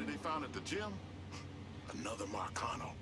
body they found at the gym? Another Marcano.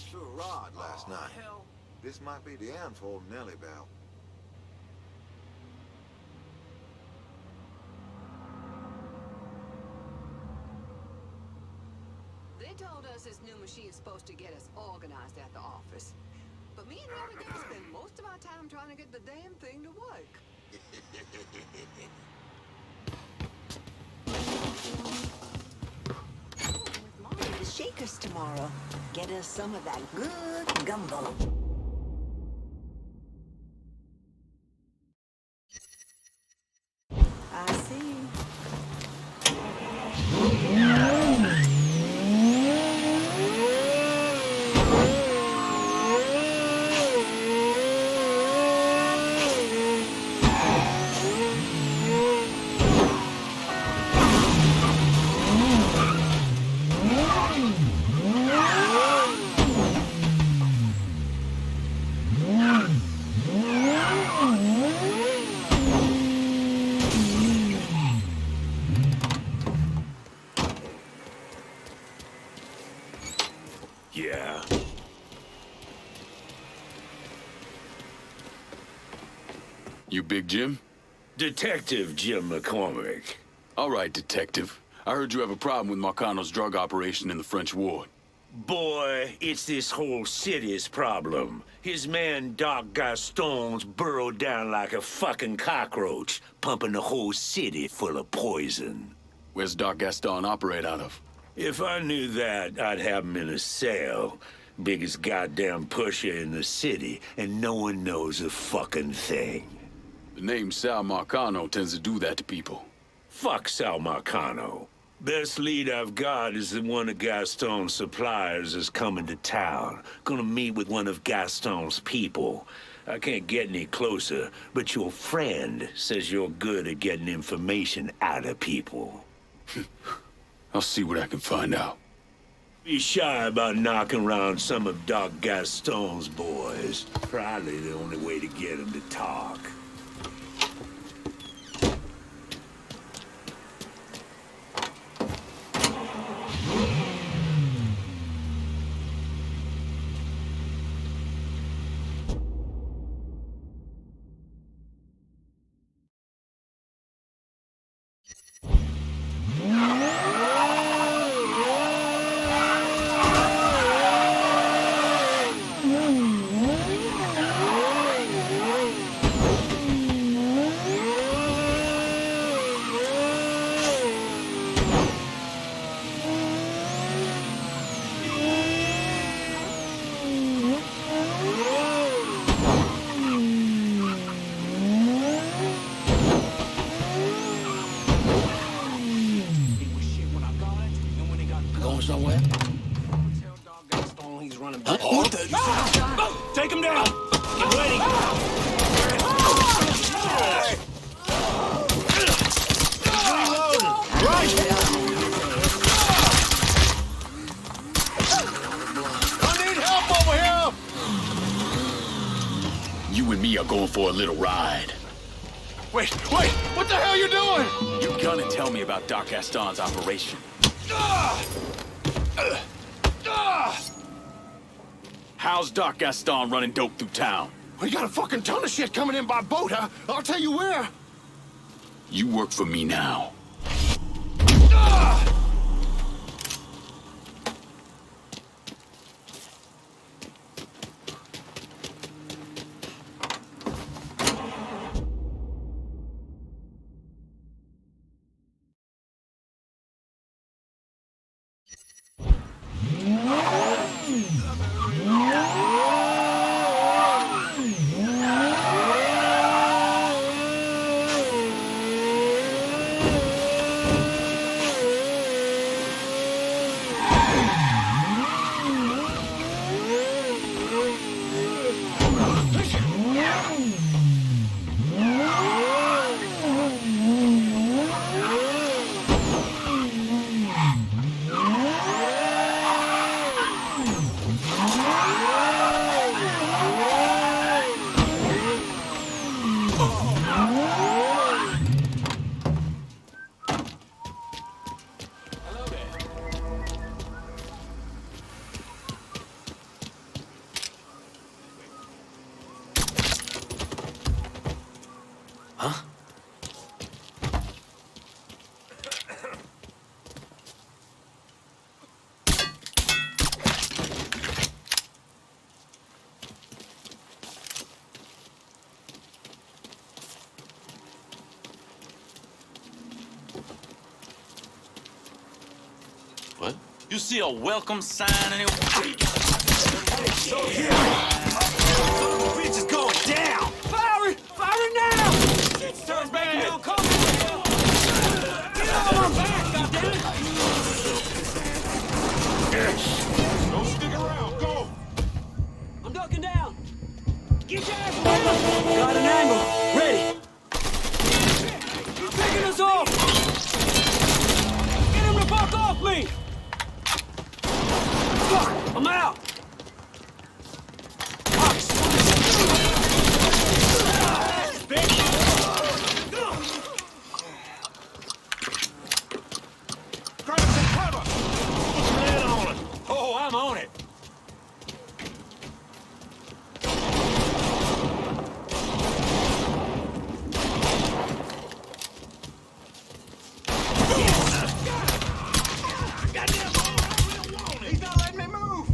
Threw a rod last night. Hell. This might be the end for old Nelly Bell. They told us this new machine's supposed to get us organized at the office. But me and Nelly gonna spend most of our time trying to get the damn thing to work. The Shakers tomorrow. Get us some of that good gumbo. I see. Yeah. You Big Jim? Detective Jim McCormick. All right, Detective. I heard you have a problem with Marcano's drug operation in the French ward. Boy, it's this whole city's problem. His man Doc Gaston's burrowed down like a fucking cockroach, pumping the whole city full of poison. Where's Doc Gaston operate out of? If I knew that, I'd have him in a cell. Biggest goddamn pusher in the city, and no one knows a fucking thing. The name Sal Marcano tends to do that to people. Fuck Sal Marcano. Best lead I've got is that one of Gaston's suppliers is coming to town. Gonna meet with one of Gaston's people. I can't get any closer, but your friend says you're good at getting information out of people. I'll see what I can find out. Be shy about knocking around some of Doc Gaston's boys. Probably the only way to get him to talk. Huh? What the? Oh, take him down! Get ready! You and me are going for a little ride. Wait! What the hell you doing? You're gonna tell me about Doc Gaston's operation. How's Doc Gaston running dope through town? We got a fucking ton of shit coming in by boat, huh? I'll tell you where. You work for me now. What? You see a welcome sign anywhere? So here. Bitch is going down. Fire! Fire now! Shit turns bad. Come on! Get on my back, goddammit! Don't stick around. Go. I'm ducking down! Get your ass down! Got an angle! Ready! He's picking us off! Get him to fuck off me! Fuck! I'm out! Grab some cover. Put some lead on it. Oh, I'm on it! He's not letting me move.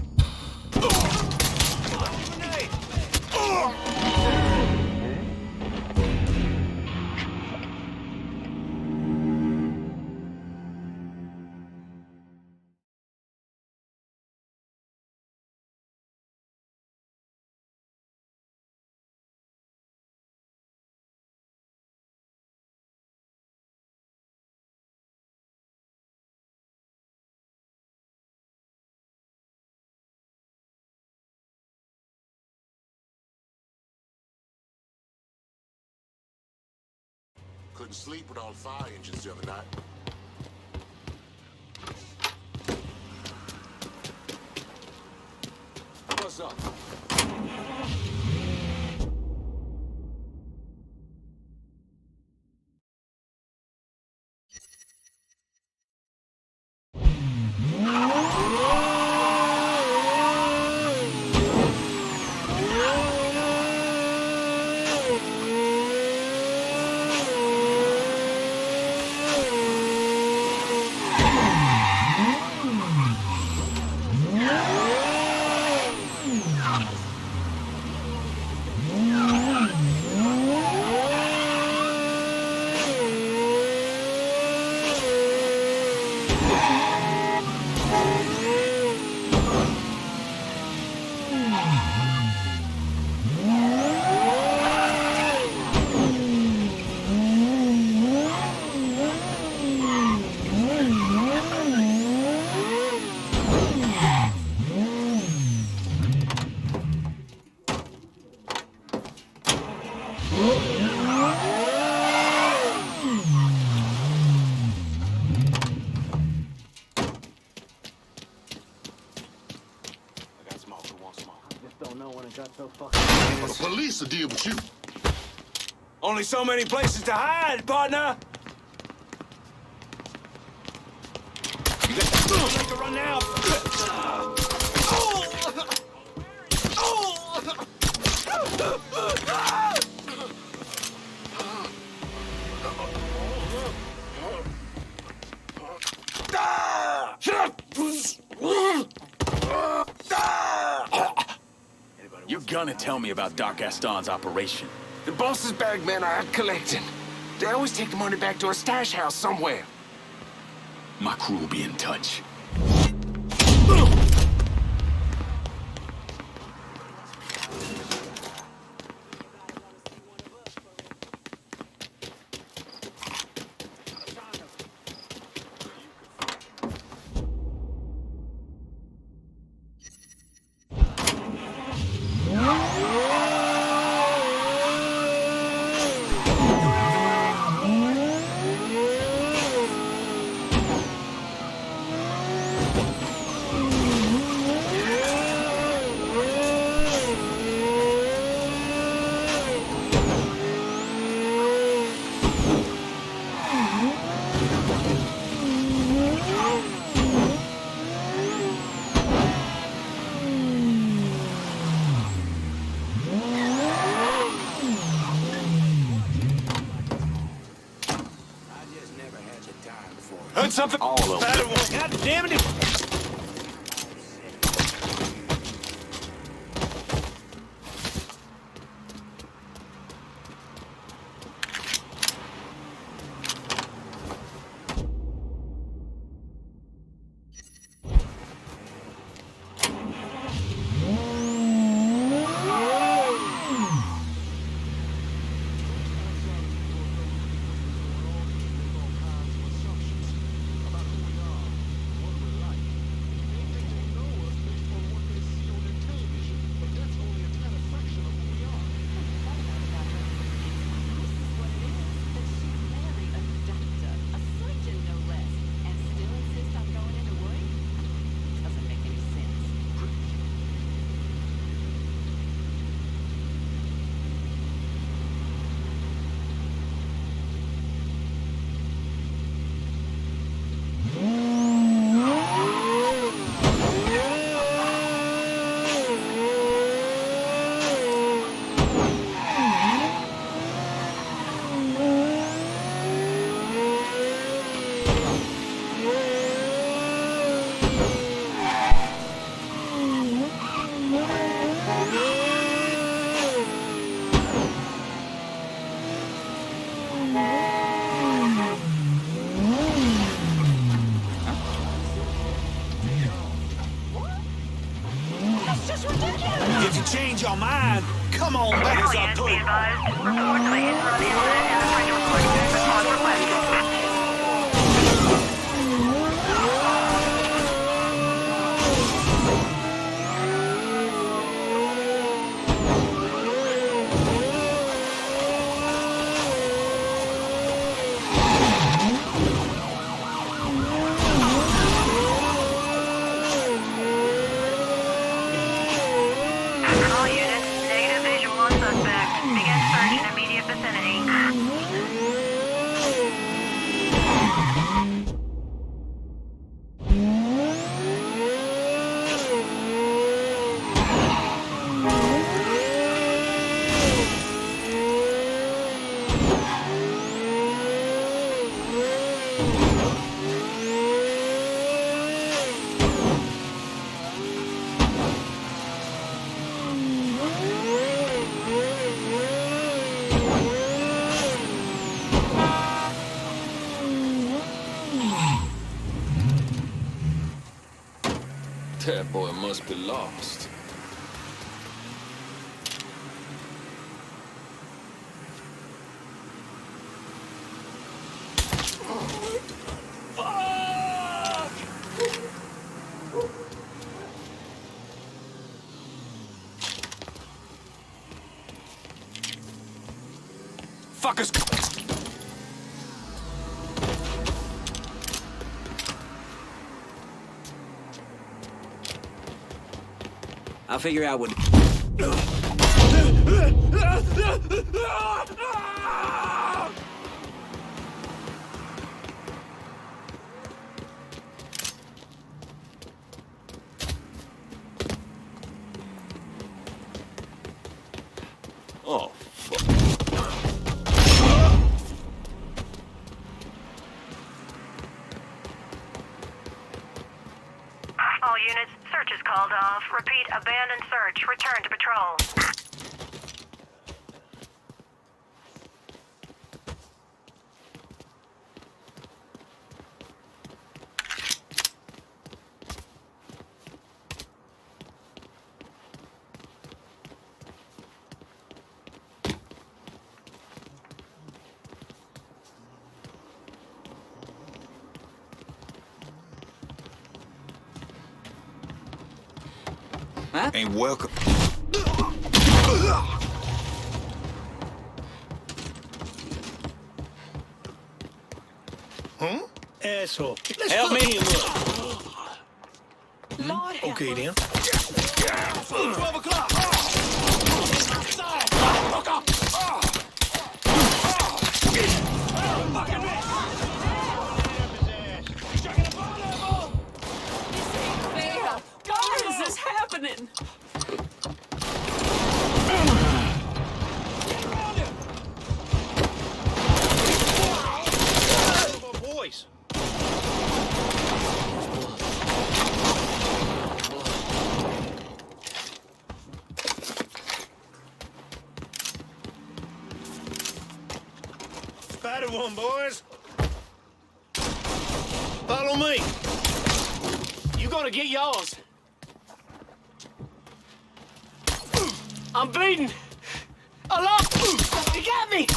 Grenade. Couldn't sleep with all the fire engines the other night. What's up? The police will deal with you. Only so many places to hide, partner! You got to run now! You're gonna tell me about Doc Gaston's operation. The boss's bag men are out collecting. They always take the money back to a stash house somewhere. My crew will be in touch. Heard something? All of them. God damn it! If you change your mind, come on back as I put it. All units, negative visual on suspect. Begin search in immediate vicinity. That boy must be lost. Fuckers! I'll figure out what... Oh, fuck. All units, search is called off. Repeat, abandoned search. Return to patrol. Ain't welcome. Huh? Asshole. Let's Help fuck me. him up. Lord help Okay, us. then. 12 o'clock! Why is this happening? Boys. Spotted one, boys. Follow me. You gonna get yours. I'm bleeding. Allah! You got me!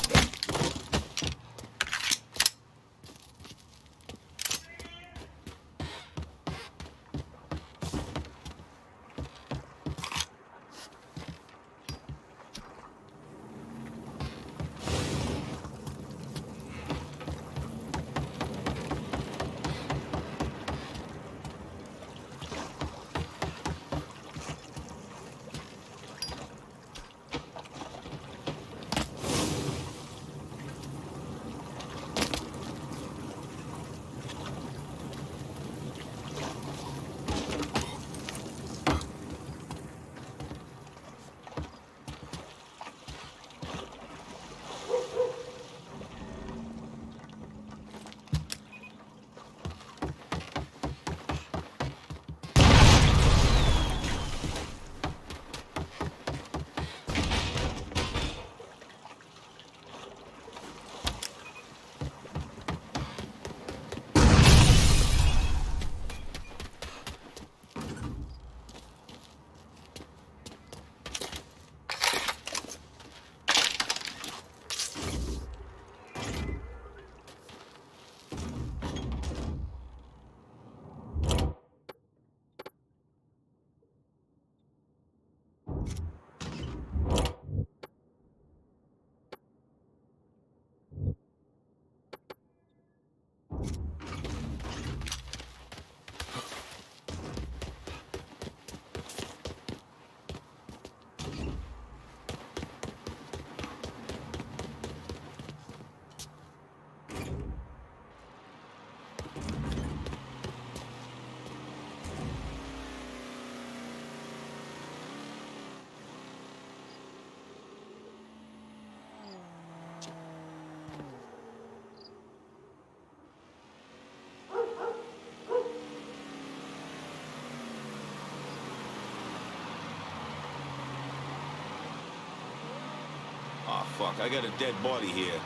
Oh, fuck, I got a dead body here.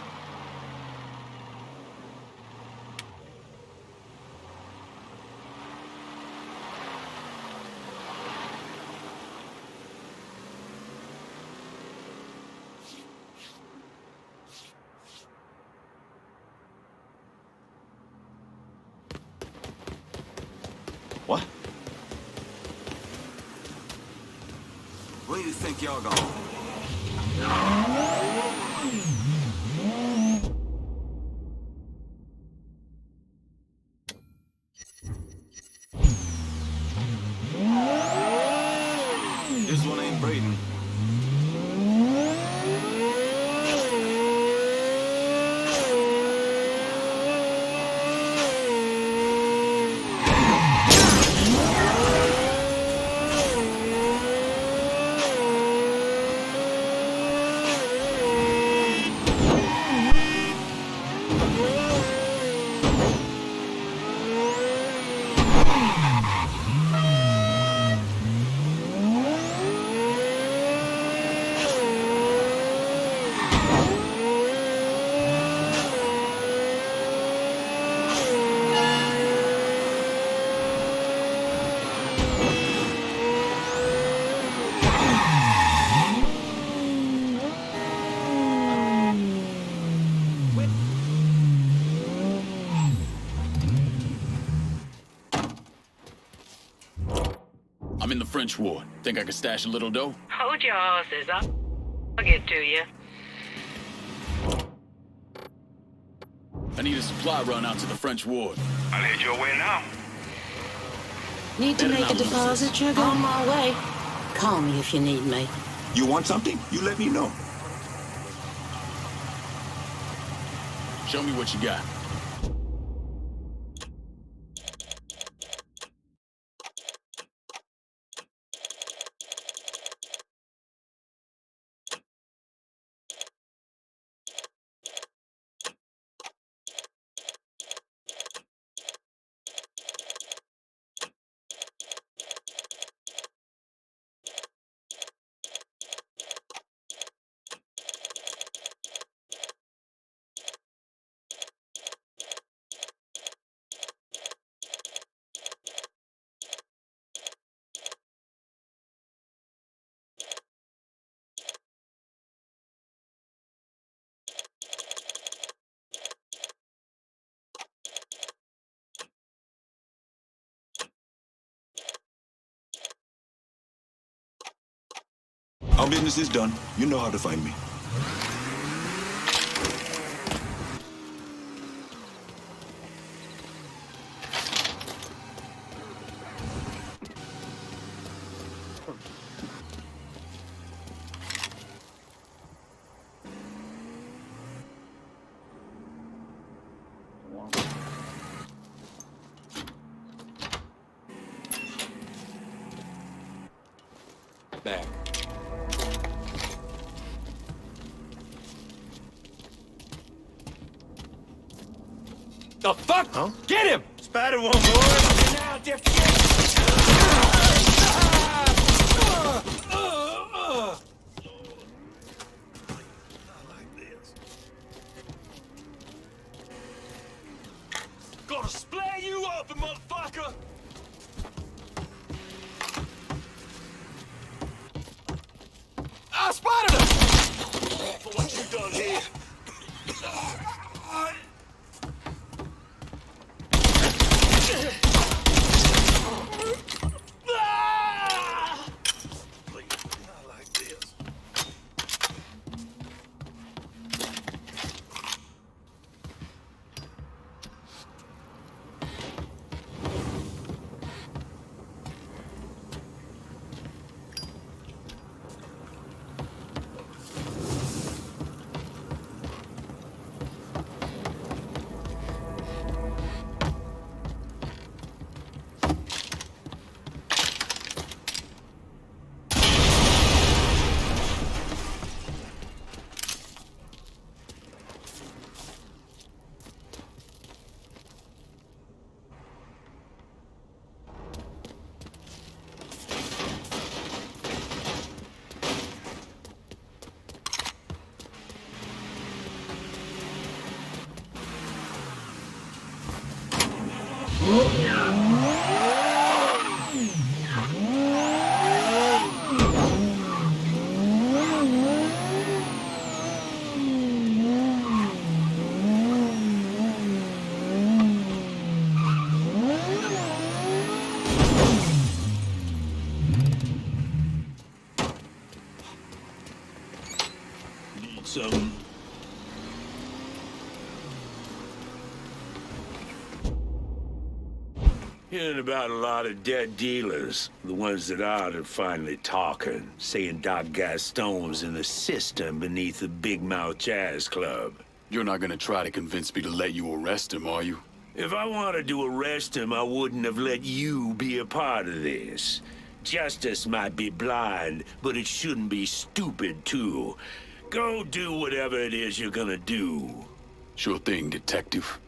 What? Where do you think y'all going? This one ain't breathing. I'm in the French ward. Think I could stash a little dough? Hold your horses up. I'll get to you. I need a supply run out to the French ward. I'll head your way now. Need to Better make a not lose deposit, this. sugar? On my way. Call me if you need me. You want something? You let me know. Show me what you got. Our business is done. You know how to find me. Back. The fuck? Huh? Get him! Spider one, boys. Now, Gonna splare you open, motherfucker! I spotted him! For what you done here. Please, not like this. Need some. Hearing about a lot of dead dealers. The ones that are finally talking, saying Doc Gaston's in the system beneath the Big Mouth Jazz Club. You're not gonna try to convince me to let you arrest him, are you? If I wanted to arrest him, I wouldn't have let you be a part of this. Justice might be blind, but it shouldn't be stupid, too. Go do whatever it is you're gonna do. Sure thing, detective.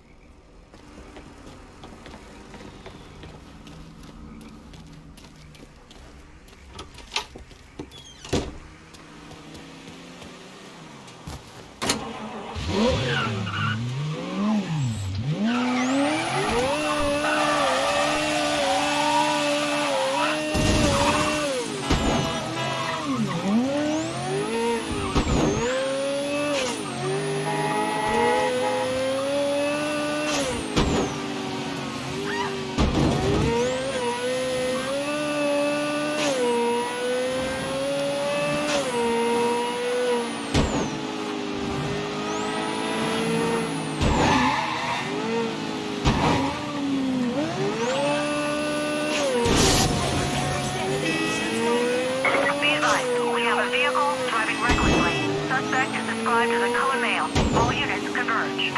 described as a colored male. All units converge.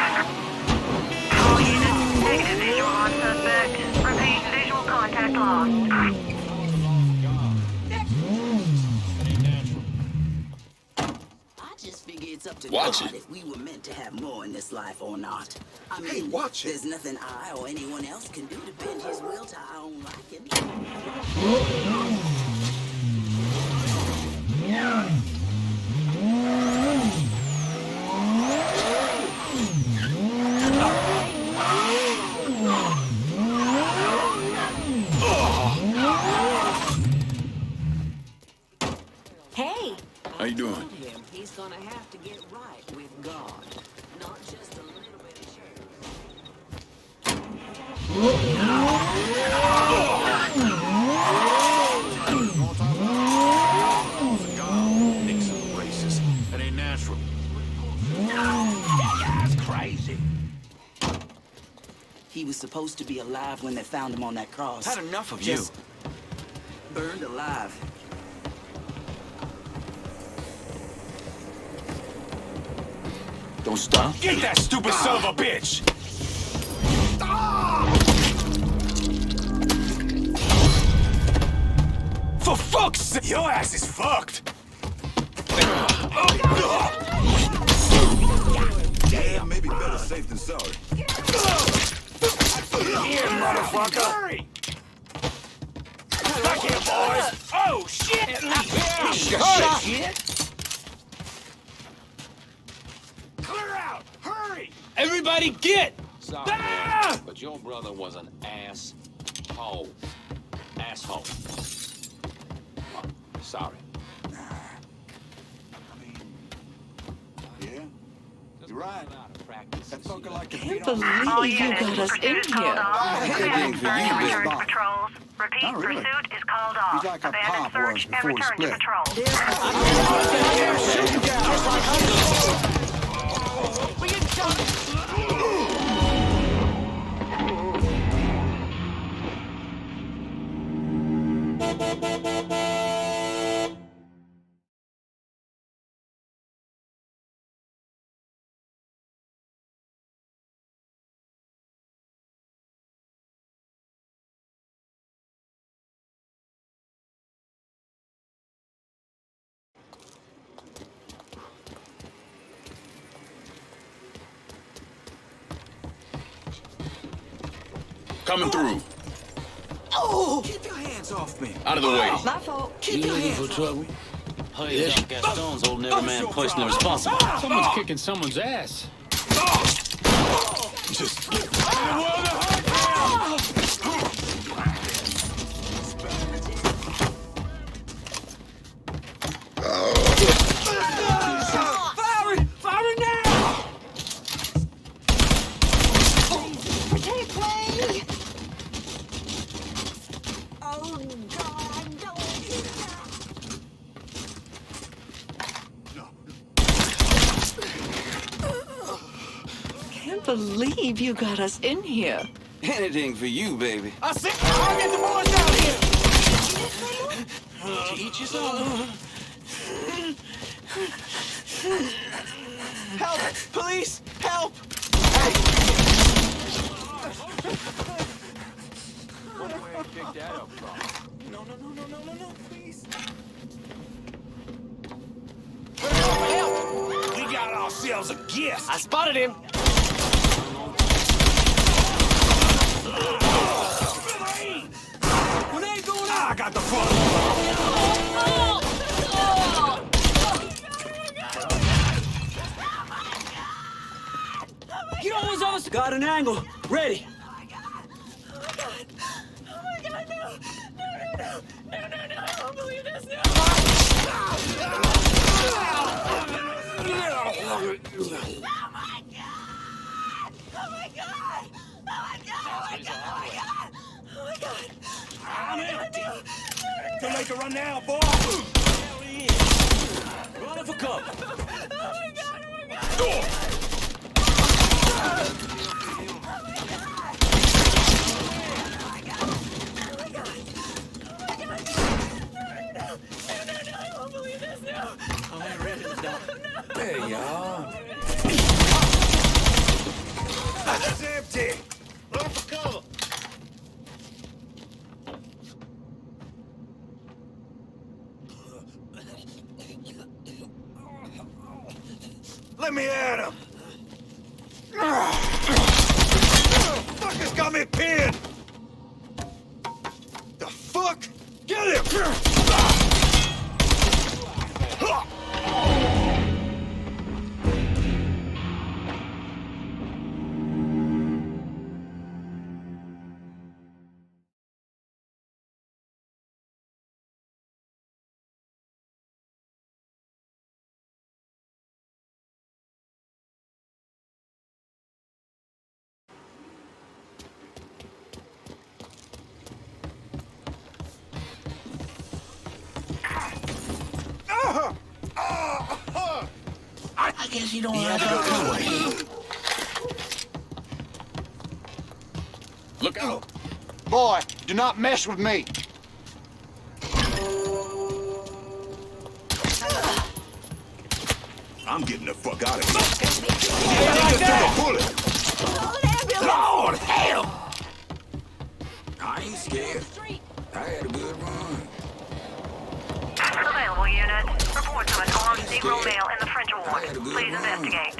All units, negative visual on suspect. Repeat, visual contact lost. I just figure it's up to Watch God it. if we were meant to have more in this life or not. I mean, Hey, watch it. there's nothing I or anyone else can do to bend his will to our own liking. Hey! How you doing? Told him he's gonna have to get right with God. Not just a little bit of Nixon racist. That ain't natural. That's crazy. He was supposed to be alive when they found him on that cross. Had enough of Just burned alive. Don't stop. Get that stupid son of a bitch! For fuck's sake! Your ass is fucked! Damn, maybe better safe than sorry. Here, motherfucker! Hurry! Back here, boys! Oh, shit! Shit! Clear out! Hurry! Everybody get! Sorry, Ah! man, but your brother was an asshole. Asshole. Oh, sorry. Yeah, you're right. That fucker like to Can't beat on believe All you units, got us in pursuit is called here. off. Anything for Search you, and Big return to Boss. patrols. Repeat, Not really. pursuit is called off. He's like a Abandon pop search was and before he return to split. patrol. Coming through. Oh! Keep your hands off me. Out of the way. My fault. Keep your hands off trouble? me. Hey, Doc Gaston's holding every man personally responsible. Someone's kicking someone's ass. Just get Can't believe you got us in here. anything for you, baby. I said, I'll get the boys down here! To each his own. Help! Police! Help! Wonder where you picked that up from. No, please. We got ourselves a guest! I spotted him. Grenade going out! I got the front! Get on those other. Got an angle. Ready. I'm empty! Too late to run now, boy! Run for cover. I ain't ready to die. Hey, y'all. It's empty. Run for cover. Let me at him. Fucker's got me pinned. The fuck? Get him! I guess you don't have to go away. Look out! Boy, do not mess with me. I'm getting the fuck out of here. Take a bullet. Lord, hell! I ain't scared. I had a good run. Available unit. Report to an armed Negro male in the French Ward. Please investigate.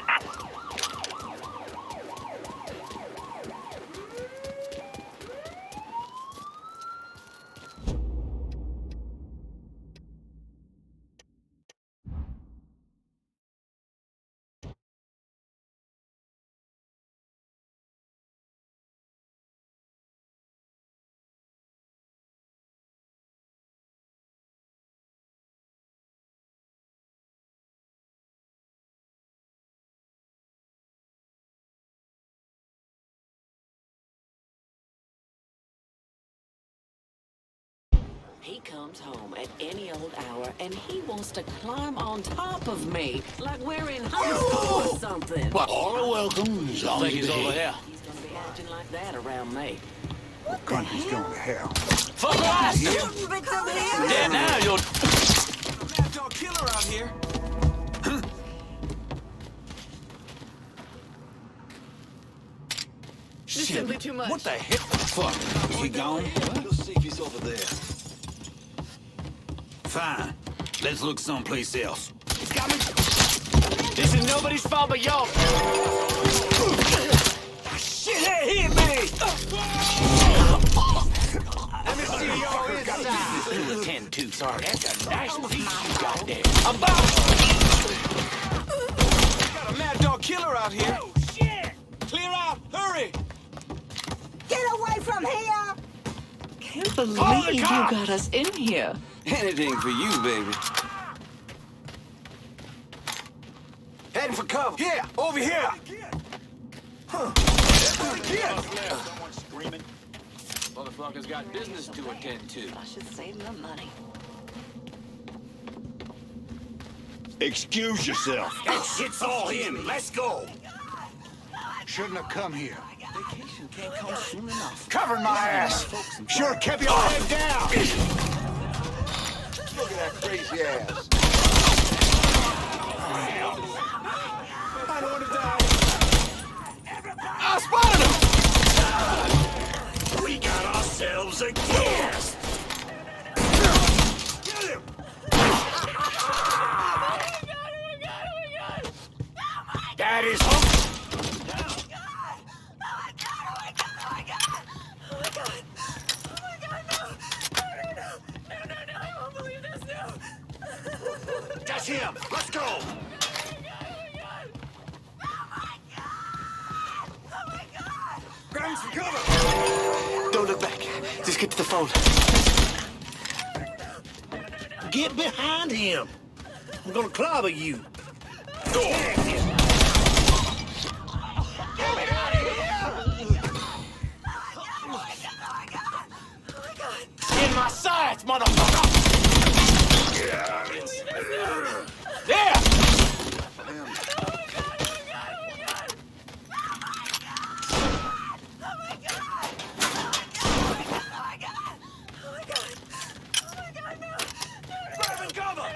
He comes home at any old hour, and he wants to climb on top of me, like we're in high school or something. Well, all are welcome as long as he's over here. He's gonna be acting like that around me. What country's going to hell? Fuck us! Dead now, you're... Mad dog killer out here. Simply too much. What the heck? Fuck. Is he gone? We'll see if he's over there. Fine. Let's look someplace else. He's got me. This is nobody's fault but y'all. Shit, hit me! Let me see your inside. 10-2, sorry. That's a nice piece you got there. Got a mad dog killer out here. Oh, shit! Clear out! Hurry! Get away from here! Can't Call the believe you cops! got us in here. Anything for you, baby. Heading for cover. Here, over here. Huh. Someone screaming. Motherfucker's got business to attend to. I should save my money. Excuse yourself. That shit's all in. Let's go. Shouldn't have come here. Vacation can't come soon enough. Covering my ass. Sure kept your head down. Look at that crazy ass. I don't want to die. I spotted him! We got ourselves a guest. Get him! That is That's him. Let's go. Grab some cover. Don't look back. Just get to the phone. Get behind him. I'm gonna clobber you. In my sights, motherfucker. There. Grab and cover.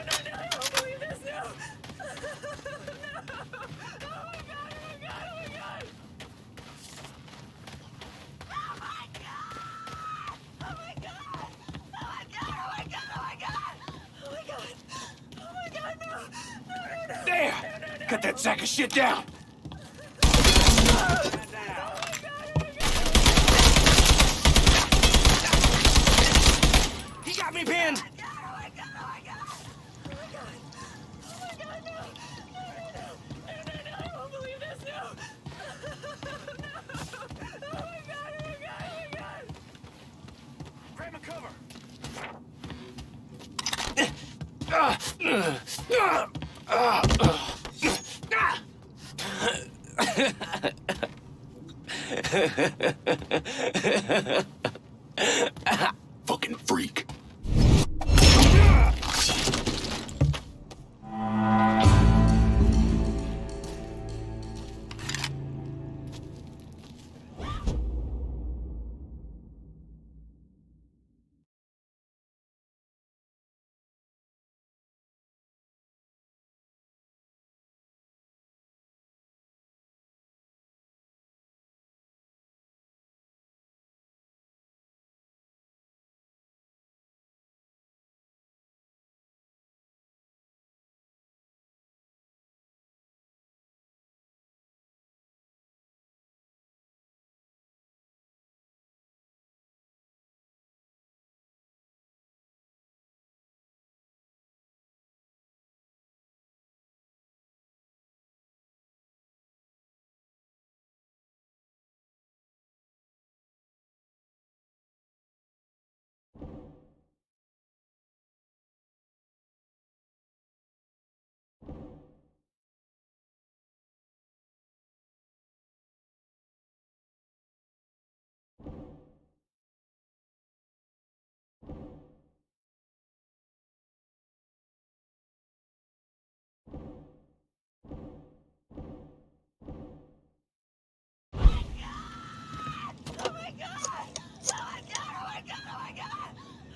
Cut that sack of shit down! He got me pinned! Grab my cover! Fucking freak.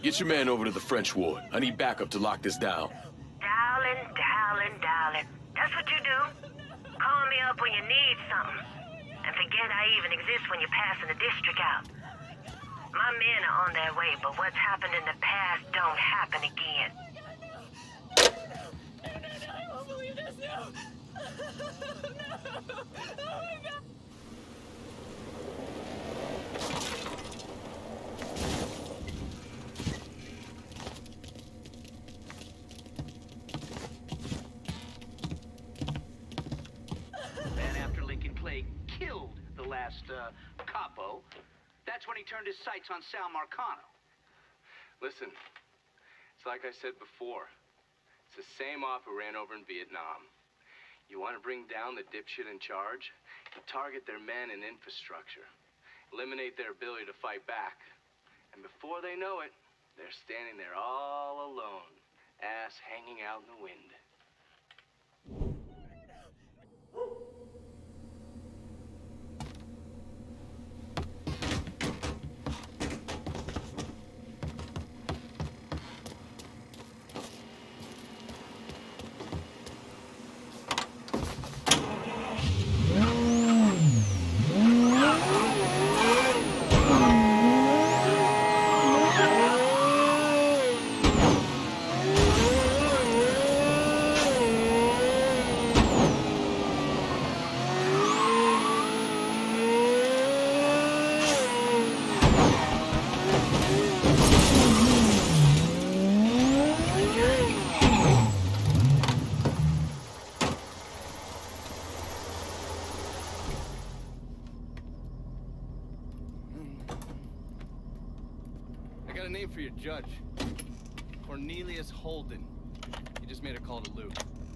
Get your man over to the French ward. I need backup to lock this down. Darling, darling, darling. That's what you do. Call me up when you need something. And forget I even exist when you're passing the district out. My men are on their way, but what's happened in the past don't happen again. I won't believe this now! No! Oh my God! Killed the last capo, that's when he turned his sights on Sal Marcano. Listen, it's like I said before. It's the same off who ran over in Vietnam. You want to bring down the dipshit in charge? You target their men and infrastructure. Eliminate their ability to fight back. And before they know it, they're standing there all alone, ass hanging out in the wind. I got a name for your judge. Cornelius Holden. He just made a call to Lou.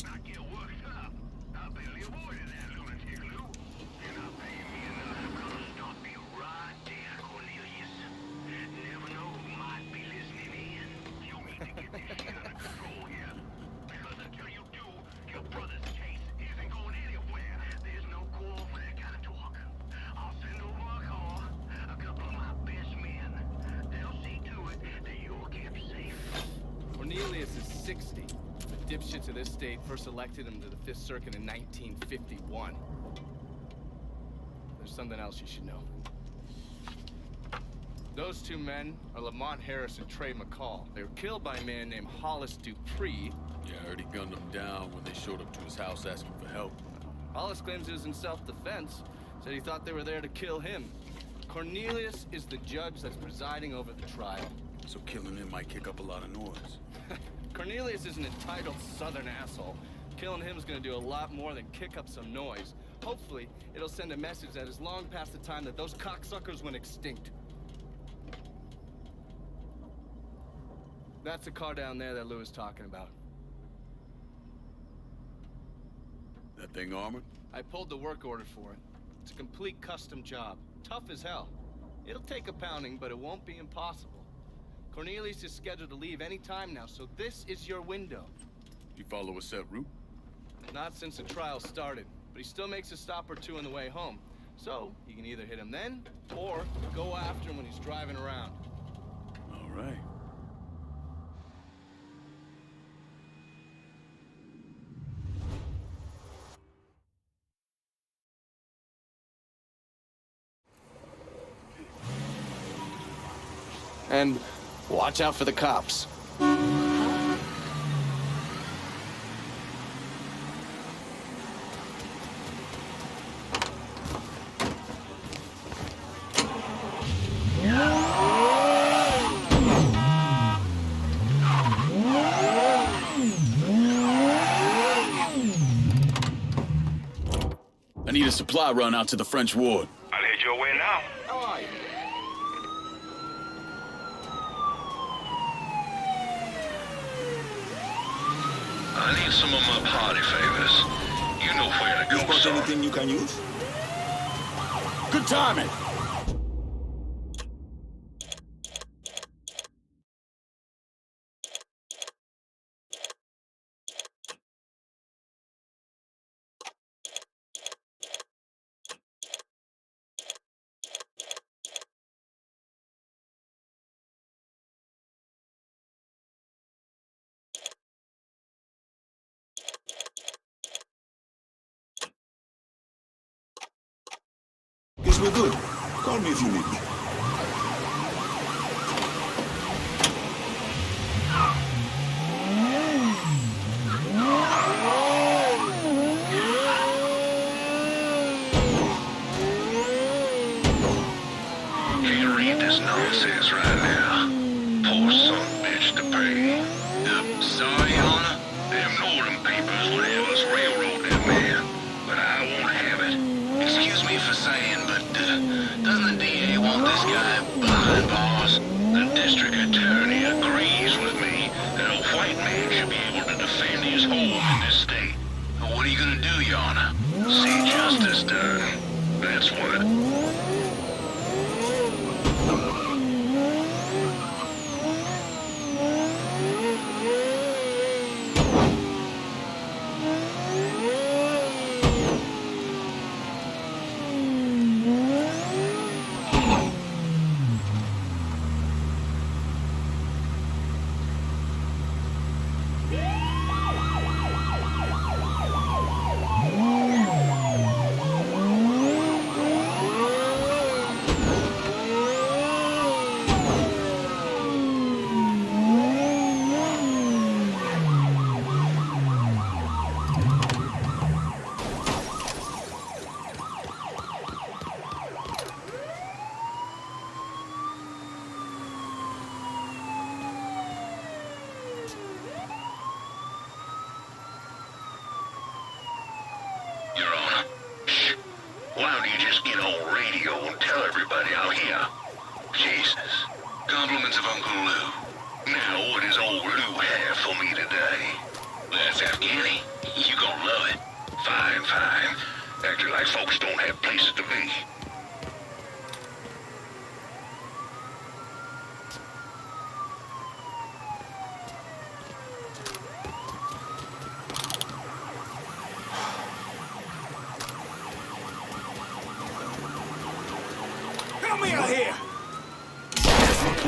I get worked up. I barely avoided that lunatic, Lou. You're not paying me enough. I'm gonna stop you right there, Cornelius. Never know who might be listening in. You need to get this shit under control here. Because until you do, your brother's case isn't going anywhere. There's no call for that kind of talk. I'll send over a car, a couple of my best men. They'll see to it that you're kept safe. Cornelius is 60. The dipshits of this state first elected him to the Fifth Circuit in 1951. There's something else you should know. Those two men are Lamont Harris and Trey McCall. They were killed by a man named Hollis Dupree. Yeah, I heard he gunned them down when they showed up to his house asking for help. Hollis claims it was in self-defense. Said he thought they were there to kill him. Cornelius is the judge that's presiding over the trial. So killing him might kick up a lot of noise. Cornelius is an entitled southern asshole. Killing him is gonna do a lot more than kick up some noise. Hopefully, it'll send a message that is long past the time that those cocksuckers went extinct. That's the car down there that Lou was talking about. That thing armored? I pulled the work order for it. It's a complete custom job. Tough as hell. It'll take a pounding, but it won't be impossible. Cornelius is scheduled to leave any time now, so this is your window. You follow a set route? Not since the trial started, but he still makes a stop or two on the way home. So, you can either hit him then, or go after him when he's driving around. All right. And watch out for the cops. I need a supply run out to the French ward. I'll head your way now. How are you? I need some of my party favors. You know where to go, son. Anything you can use? Good timing! Guess we're good. Call me if you need me. Can't read this nonsense right now. Poor son bitch to pay. Sorry, Your Honor. Them northern papers would have us railroad that man, but I won't have it. Excuse me for saying, but doesn't the DA want this guy behind bars? The district attorney agrees with me that a white man should be able to defend his home in this state. What are you gonna do, Your Honor? See justice done. That's what. Your Honor. Shh. Why don't you just get on radio and tell everybody out here? Jesus. Compliments of Uncle Lou. Now, what does old Lou have for me today? That's Afghani. You gonna love it. Fine, fine. Acting like folks don't have places to be. Help me out here!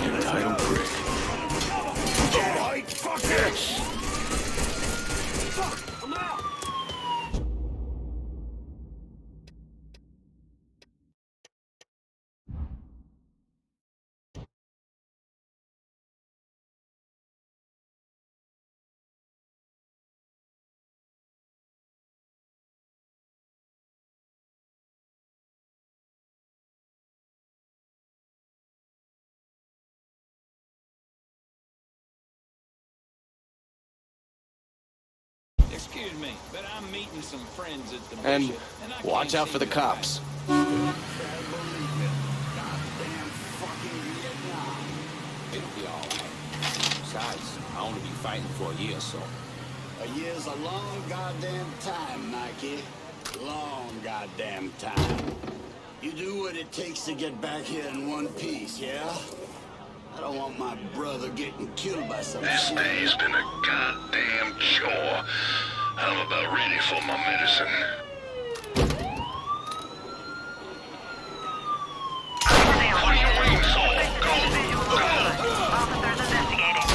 Entitled prick. Get right, fuck it! Excuse me, but I'm meeting some friends at the And Bishop, and I watch can't out for the seem to cops. Goddamn fucking Vietnam. It'll be all right. Besides, I'll only be fighting for a year or so. A year's a long goddamn time, Mikey. Long goddamn time. You do what it takes to get back here in one piece, yeah? I don't want my brother getting killed by some This shit. day's been a goddamn chore. I'm about ready for my medicine. What are you waiting for? Go! Go! Officers investigating.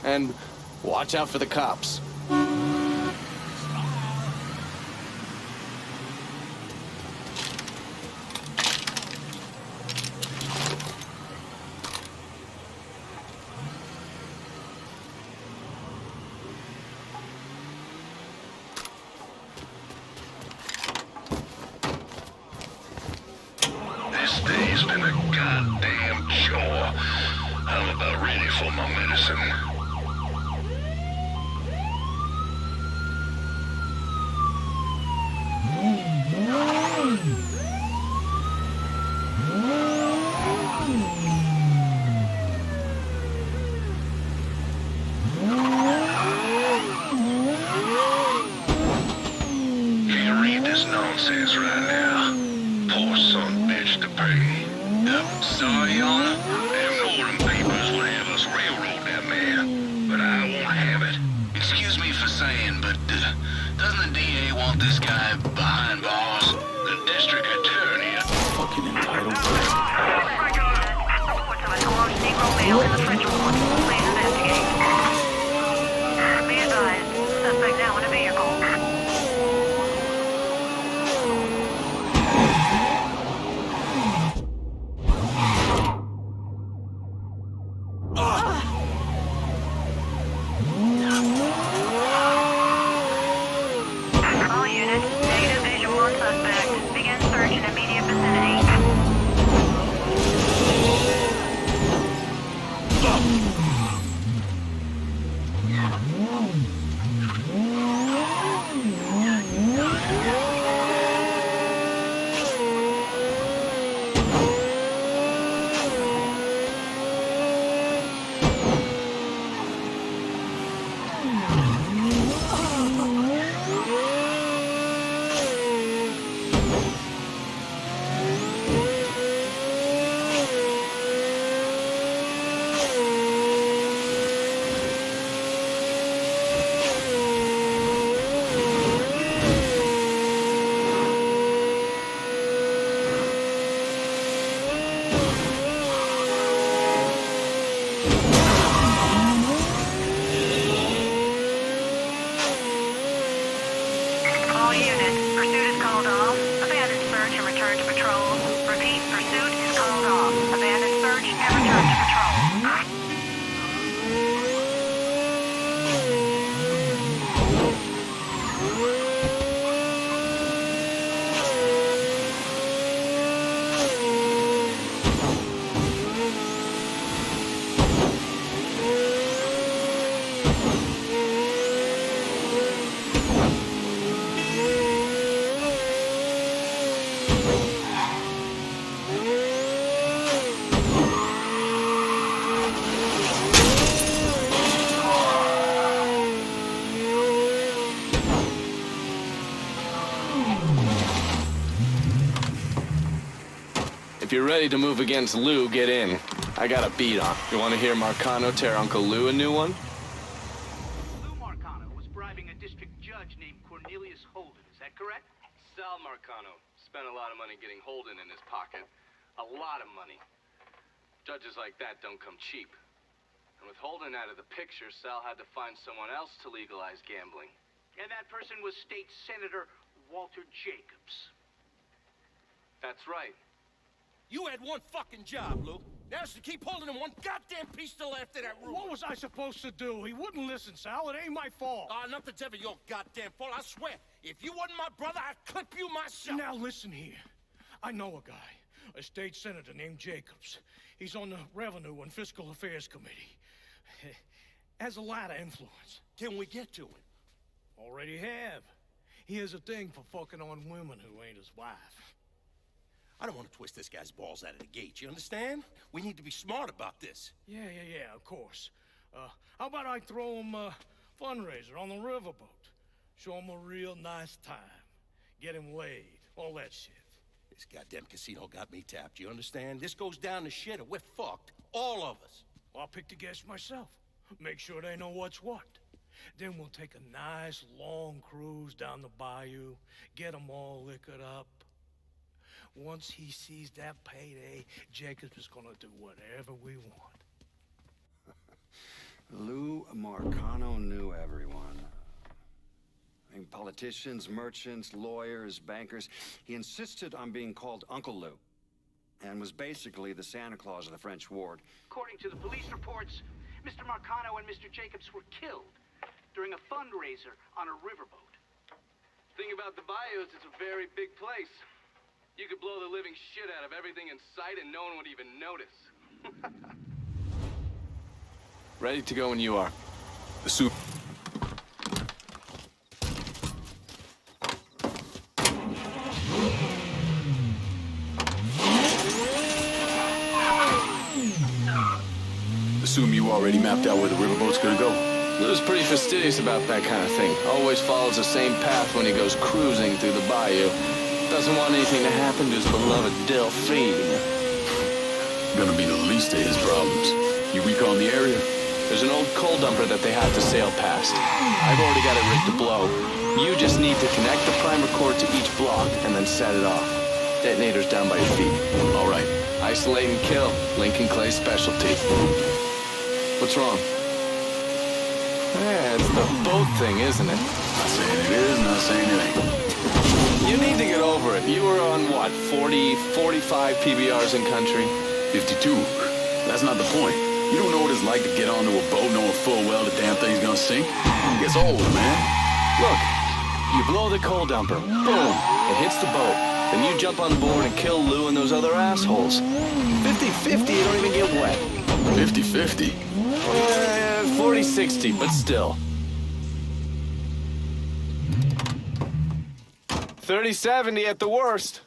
And watch out for the cops. This day's been a goddamn chore. I'm about ready for my medicine. Can't read this nonsense right now. Poor son bitch to pay. Sorry, Your Honor. Them northern papers would have us railroad that man, but I won't have it. Excuse me for saying, but doesn't the DA want this guy behind bars? The district attorney. Fucking entitled. Reports of a coerced Negro male in the French Ward. Please investigate. Be advised, suspect now in a vehicle. All units, negative visual on suspect. Begin search in immediate vicinity. All units, pursuit is called off. Abandon search and return to patrol. Repeat, pursuit is called off. Abandon search and return to patrol. If you're ready to move against Lou, get in. I got a beat on. You want to hear Marcano tear Uncle Lou a new one? Lou Marcano was bribing a district judge named Cornelius Holden. Is that correct? Sal Marcano spent a lot of money getting Holden in his pocket. A lot of money. Judges like that don't come cheap. And with Holden out of the picture, Sal had to find someone else to legalize gambling. And that person was State Senator Walter Jacobs. That's right. You had one fucking job, Luke. Now is to keep holding him one goddamn piece to the left of that room. What was I supposed to do? He wouldn't listen, Sal. It ain't my fault. Nothing's ever your goddamn fault, I swear. If you wasn't my brother, I'd clip you myself. Now listen here. I know a guy, a state senator named Jacobs. He's on the Revenue and Fiscal Affairs Committee. Has a lot of influence. Can we get to him? Already have. He has a thing for fucking on women who ain't his wife. I don't want to twist this guy's balls out of the gate, you understand? We need to be smart about this. Yeah, of course. How about I throw him a fundraiser on the riverboat? Show him a real nice time. Get him laid. All that shit. This goddamn casino got me tapped, you understand? This goes down the shit or we're fucked. All of us. Well, I'll pick the guests myself. Make sure they know what's what. Then we'll take a nice long cruise down the bayou. Get them all liquored up. Once he sees that payday, Jacobs is gonna do whatever we want. Lou Marcano knew everyone. I mean, politicians, merchants, lawyers, bankers. He insisted on being called Uncle Lou, and was basically the Santa Claus of the French ward. According to the police reports, Mr. Marcano and Mr. Jacobs were killed during a fundraiser on a riverboat. Thing about the bayou is it's a very big place. You could blow the living shit out of everything in sight and no one would even notice. Ready to go when you are. The suit. Assume you already mapped out where the riverboat's gonna go. Lou's pretty fastidious about that kind of thing. Always follows the same path when he goes cruising through the bayou. Doesn't want anything to happen to his beloved Delphine. Gonna be the least of his problems. You recon the area? There's an old coal dumper that they have to sail past. I've already got it rigged to blow. You just need to connect the primer cord to each block and then set it off. Detonator's down by your feet. All right. Isolate and kill. Lincoln Clay's specialty. What's wrong? Yeah, it's the boat thing, isn't it? Not saying it is, not saying it ain't. You need to get over it. You were on, what, 40, 45 PBRs in country? 52. That's not the point. You don't know what it's like to get onto a boat knowing full well the damn thing's gonna sink. It gets old, man. Look, you blow the coal dumper. Boom. It hits the boat. Then you jump on board and kill Lou and those other assholes. 50-50, you don't even get wet. 50-50? 40-60, but still. 30-70 at the worst.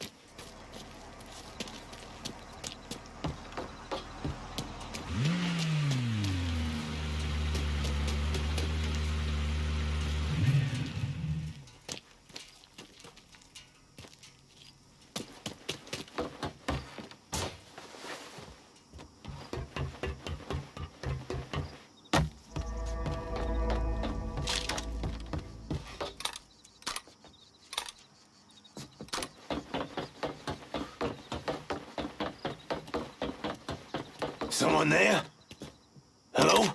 Someone there? Hello?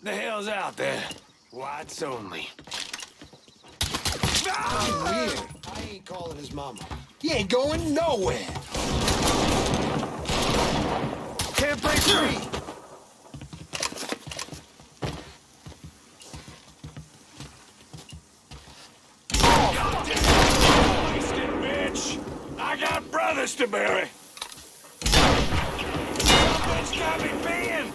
The hell's out there? Whites only. Weird. I ain't calling his mama. He ain't going nowhere. Can't break free! Wasted, bitch! I got brothers to bury! Something's got me pinned!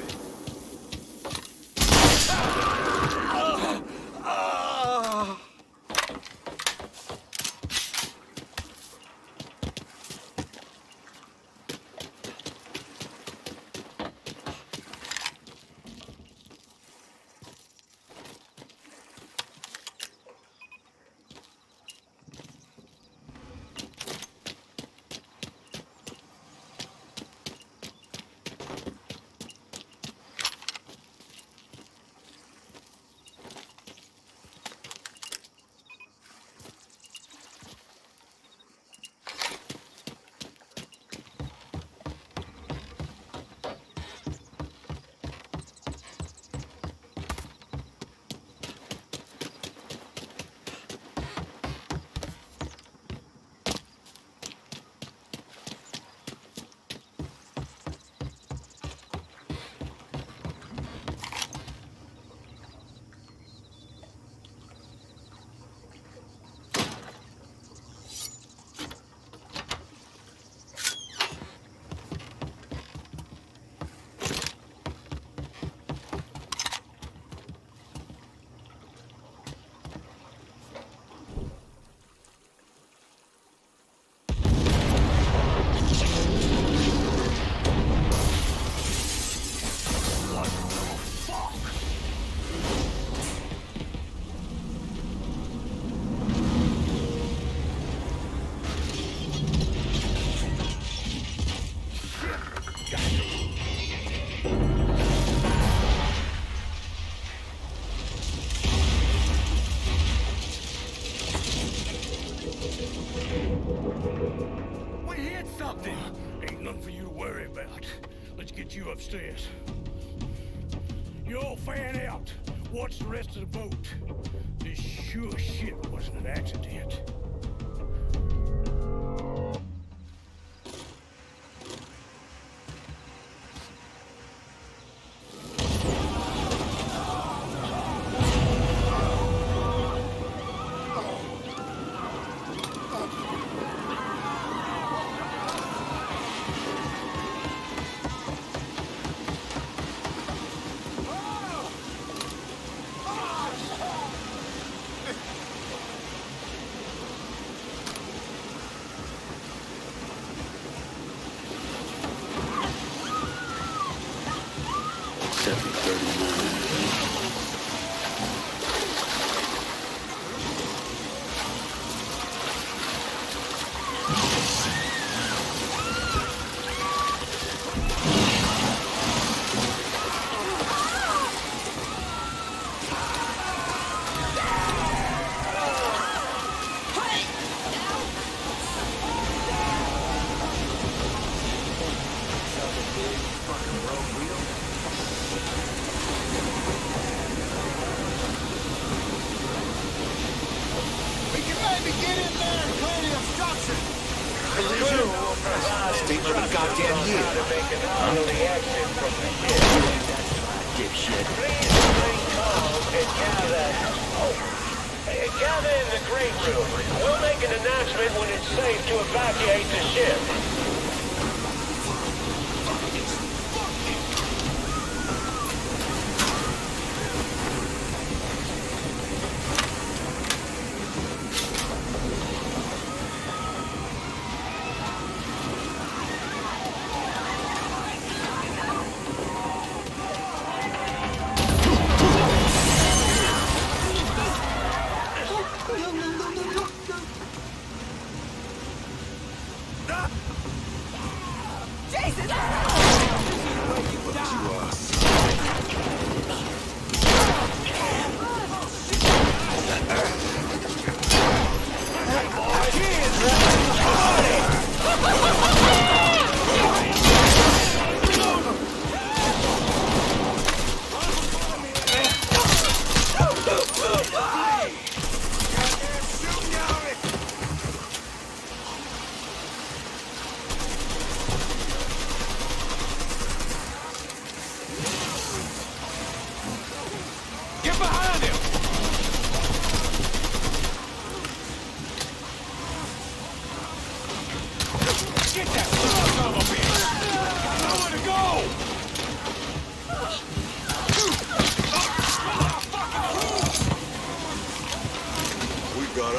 Nothing. Ain't nothing for you to worry about. Let's get you upstairs. You all fan out. Watch the rest of the boat. This sure shit wasn't an accident. Statement of goddamn year. Dipshit. Gather in the great room. We'll make an announcement when it's safe to evacuate the ship.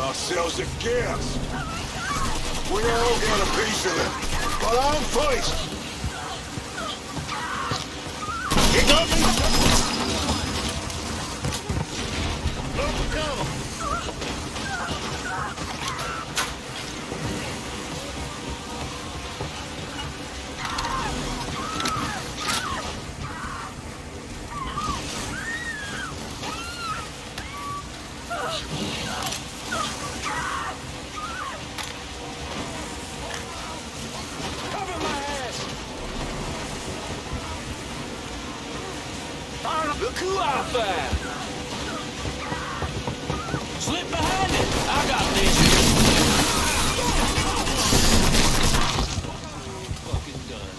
Ourselves a guest. We all got a piece of it, but I'm first. You got me? Look, come. Look who I found! Slip behind it! I got this! Fucking done.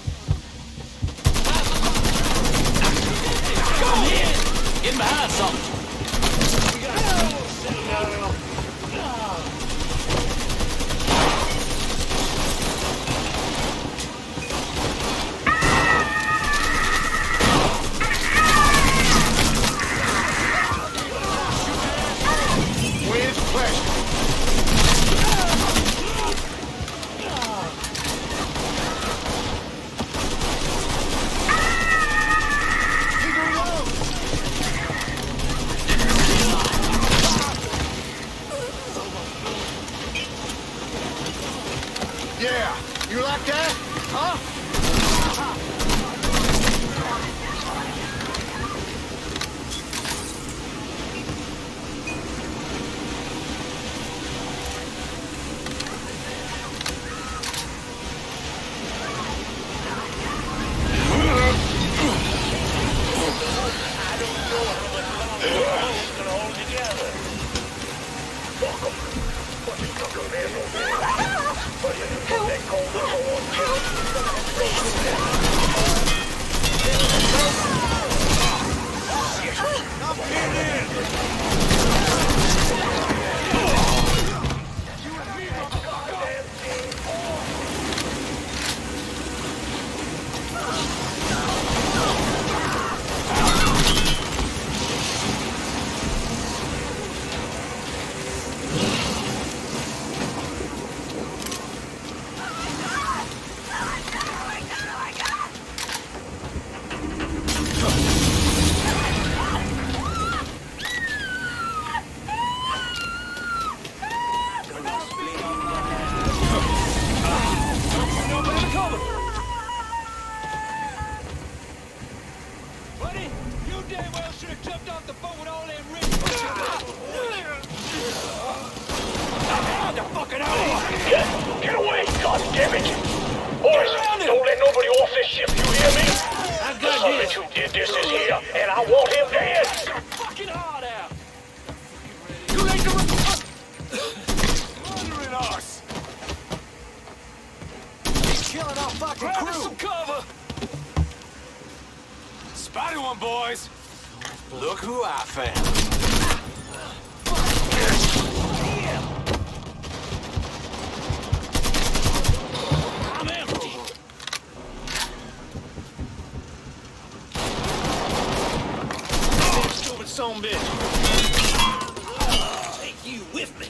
Come in! Get behind something! Yeah, you like that? Huh? Get away, goddammit! Boys, don't let nobody off this ship, you hear me? The son bitch who did this is here, and I want him dead! Fucking hard out! You late to murdering us! He's killing our fucking Grab us crew! some cover! Spotted one, boys! Look who I found. I'm empty! Stupid son bitch! Take you with me!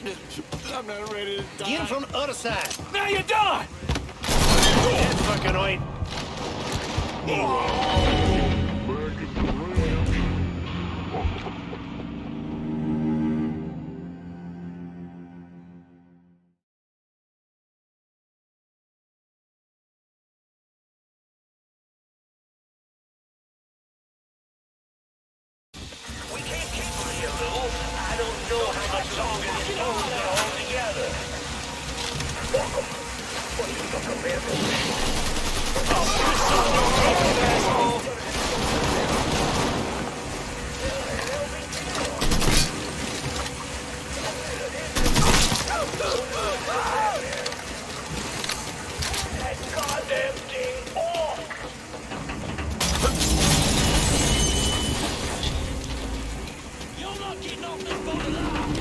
I'm not ready to die. Get him from the other side! Now you're done! That's fucking right. We can't keep him here, Lou. I don't know how much longer this holds it all together. Fuck him. What do you think of him? That goddamn thing off! You're not getting off this boat alive!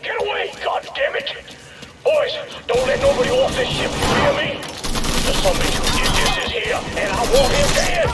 Get away, goddammit! Boys, don't let nobody off this ship, you hear me? The son bitch who did this is here, and I want him dead!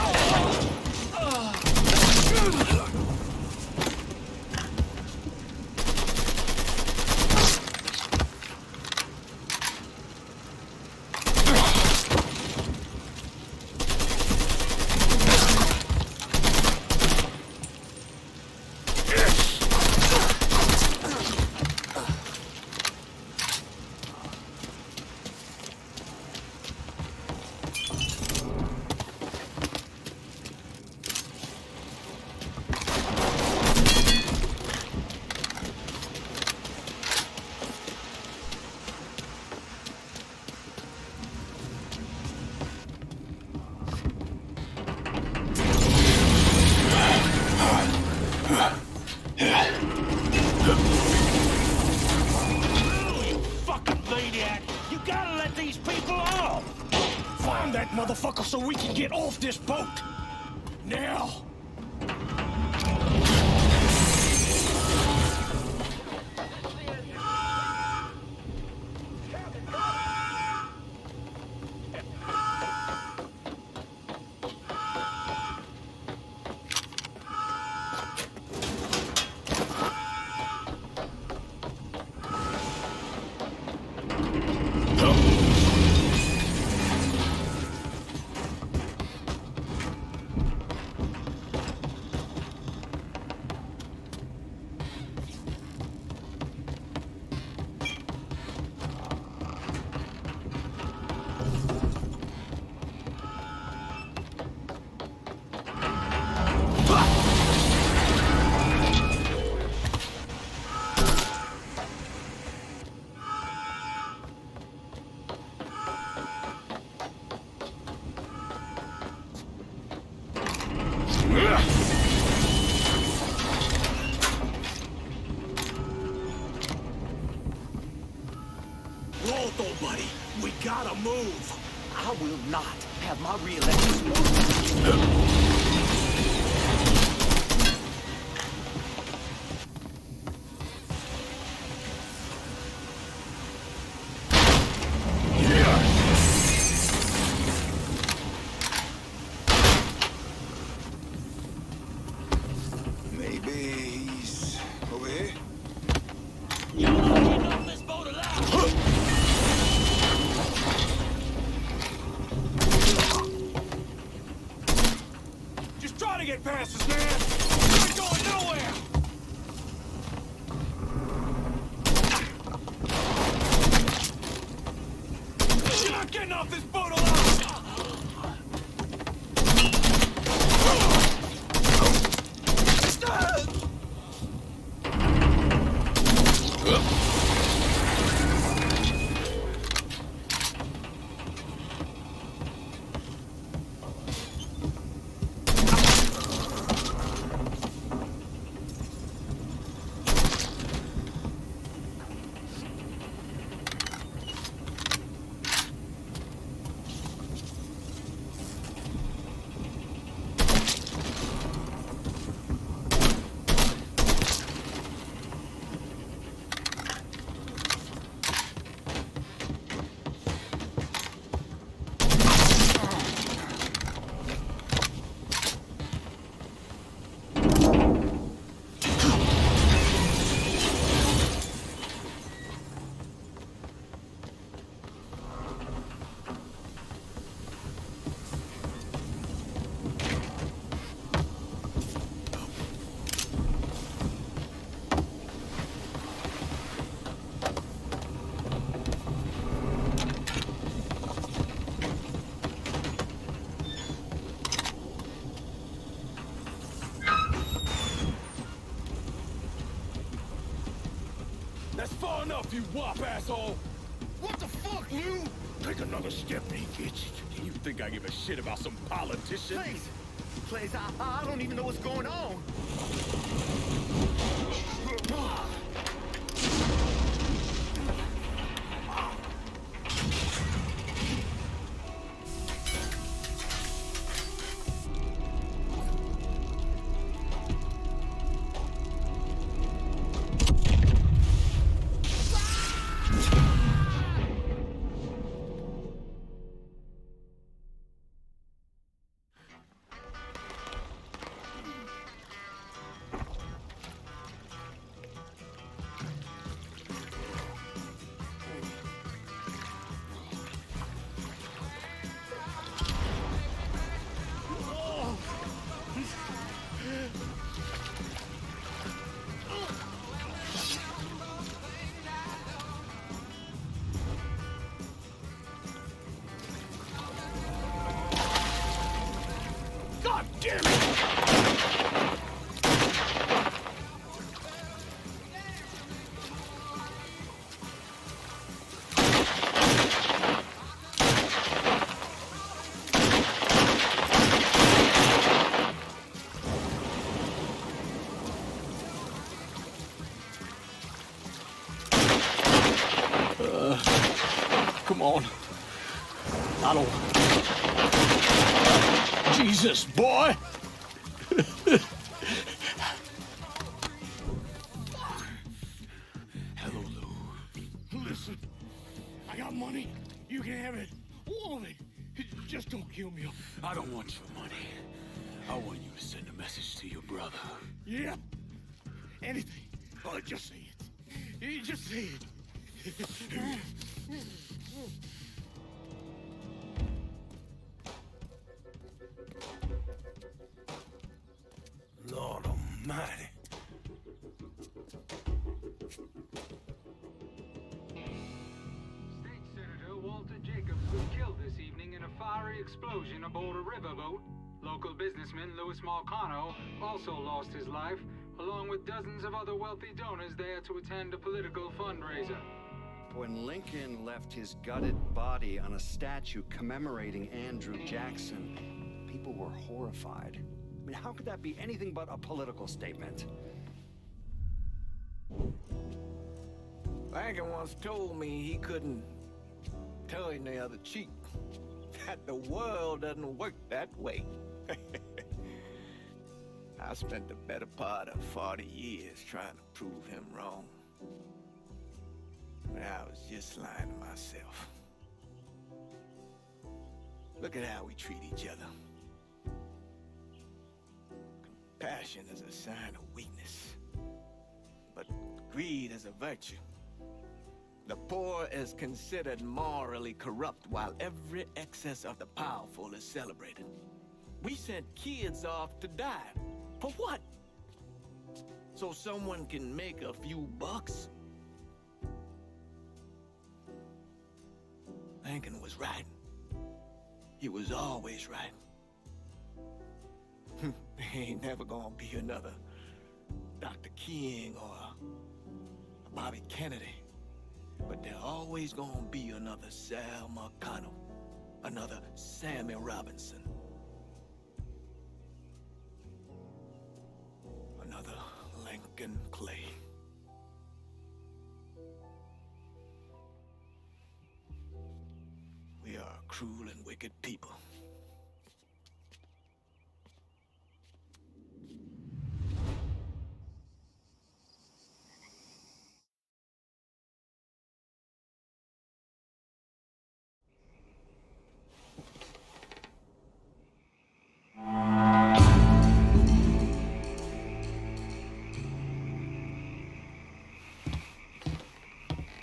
Find that motherfucker so we can get off this boat! Now! move. I will not have my re-election. Maybe he's over here? Just try to get past us, man! You ain't going nowhere! You're not getting off this boat alive! That's far enough, you wop asshole! What the fuck, Lou? Take another step and he gets you. You think I give a shit about some politician? Please, I don't even know what's going on. God damn it! Come on. I don't... Jesus, boy! Hello, Lou. Listen, I got money. You can have it. All of it. Just don't kill me. I don't want your money. I want you to send a message to your brother. Yeah. Anything. Oh, just say it. Just say it. Lord Almighty. State Senator Walter Jacobs was killed this evening in a fiery explosion aboard a riverboat. Local businessman Louis Marcano also lost his life, along with dozens of other wealthy donors there to attend a political fundraiser. When Lincoln left his gutted body on a statue commemorating Andrew Jackson, people were horrified. I mean, how could that be anything but a political statement? Lincoln once told me he couldn't turn the other cheek. that the world doesn't work that way. I spent the better part of 40 years trying to prove him wrong. But I was just lying to myself. Look at how we treat each other. Compassion is a sign of weakness, but greed is a virtue. The poor is considered morally corrupt, while every excess of the powerful is celebrated. We sent kids off to die. For what? So someone can make a few bucks? Lincoln was right. He was always right. There ain't never gonna be another Dr. King or a Bobby Kennedy. But there always gonna be another Sal Marcano, another Sammy Robinson, another Lincoln Clay. We are a cruel and wicked people.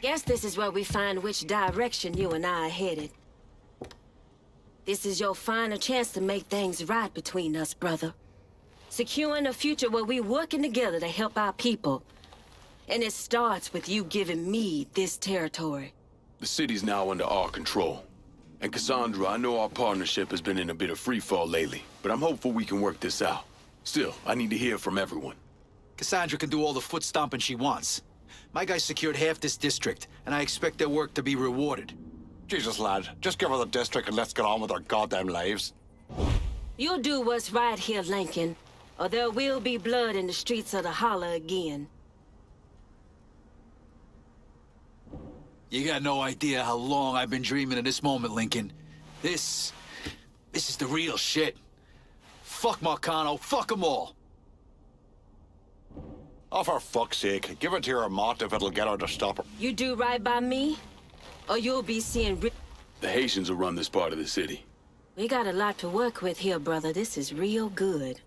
Guess this is where we find which direction you and I are headed. This is your final chance to make things right between us, brother. Securing a future where we working together to help our people. And it starts with you giving me this territory. The city's now under our control. And Cassandra, I know our partnership has been in a bit of freefall lately, but I'm hopeful we can work this out. Still, I need to hear from everyone. Cassandra can do all the foot stomping she wants. My guys secured half this district, and I expect their work to be rewarded. Jesus, lad, just give her the district and let's get on with our goddamn lives. You'll do what's right here, Lincoln, or there will be blood in the streets of the Holler again. You got no idea how long I've been dreaming of this moment, Lincoln. This is the real shit. Fuck Marcano, fuck them all. Oh, for fuck's sake, give it to your mott if it'll get her to stop her. You do right by me, or you'll be seeing... The Haitians will run this part of the city. We got a lot to work with here, brother. This is real good.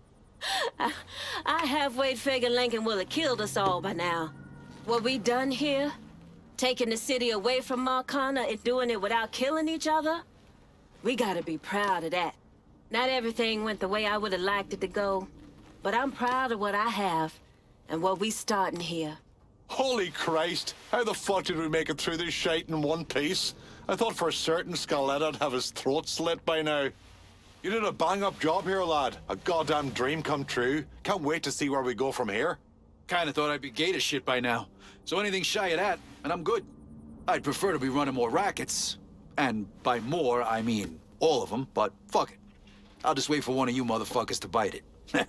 I halfway figured Lincoln will have killed us all by now. What we done here, taking the city away from Marcana and doing it without killing each other, we gotta be proud of that. Not everything went the way I would have liked it to go, but I'm proud of what I have. And what we starting here. Holy Christ! How the fuck did we make it through this shite in one piece? I thought for certain Scaleta'd have his throat slit by now. You did a bang-up job here, lad. A goddamn dream come true. Can't wait to see where we go from here. Kinda thought I'd be gay to shit by now. So anything shy of that, and I'm good. I'd prefer to be running more rackets. And by more, I mean all of them, but fuck it. I'll just wait for one of you motherfuckers to bite it.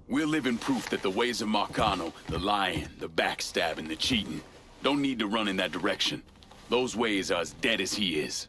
We're living proof that the ways of Marcano, the lying, the backstabbing, the cheating, don't need to run in that direction. Those ways are as dead as he is.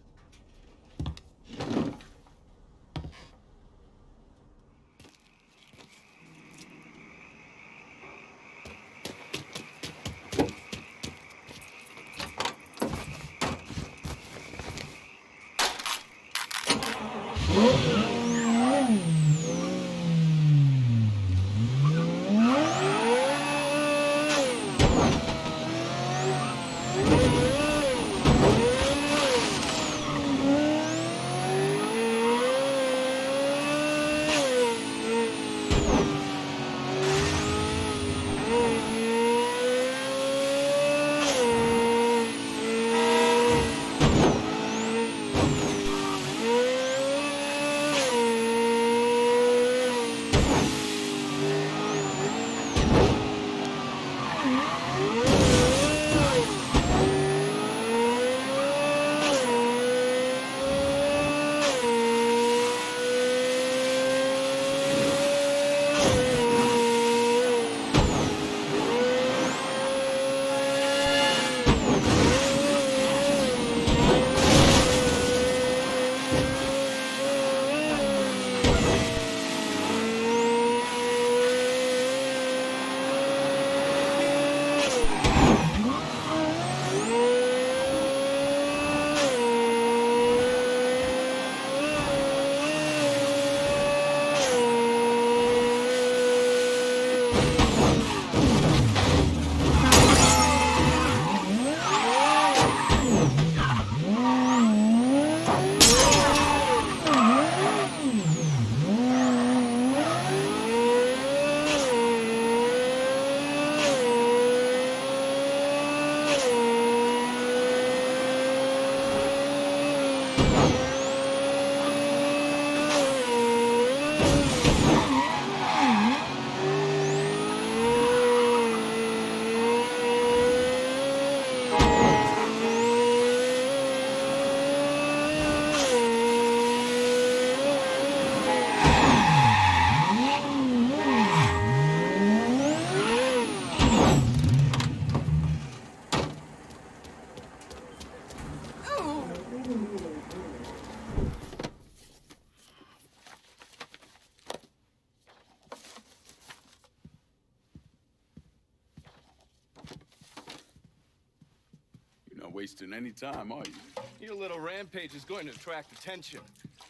wasting any time, are you? Your little rampage is going to attract attention.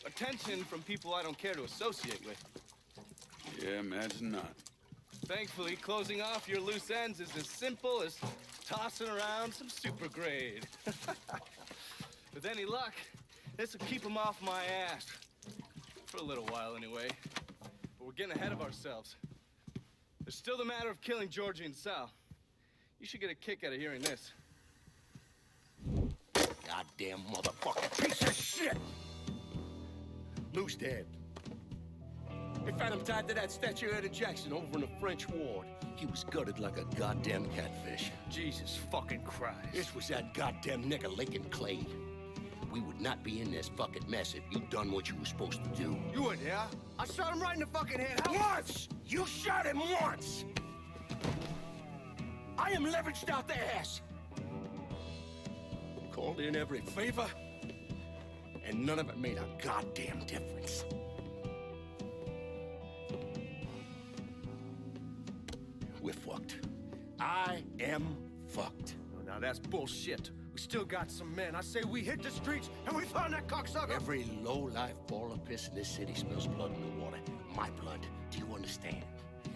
Attention from people I don't care to associate with. Yeah, imagine not. Thankfully, closing off your loose ends is as simple as tossing around some super grade. With any luck, this will keep them off my ass. For a little while, anyway. But we're getting ahead of ourselves. There's still the matter of killing Georgie and Sal. You should get a kick out of hearing this. Goddamn motherfucking piece of shit! Lou's dead. They found him tied to that statue of Jackson over in the French ward. He was gutted like a goddamn catfish. Jesus fucking Christ. This was that goddamn nigger Lincoln Clay. We would not be in this fucking mess if you'd done what you were supposed to do. You were there. I shot him right in the fucking head. Once! You shot him once! I am leveraged out the ass. Called in every favor, and none of it made a goddamn difference. We're fucked. I am fucked. Oh, now that's bullshit. We still got some men. I say we hit the streets and we find that cocksucker. Every low-life ball of piss in this city smells blood in the water. My blood. Do you understand?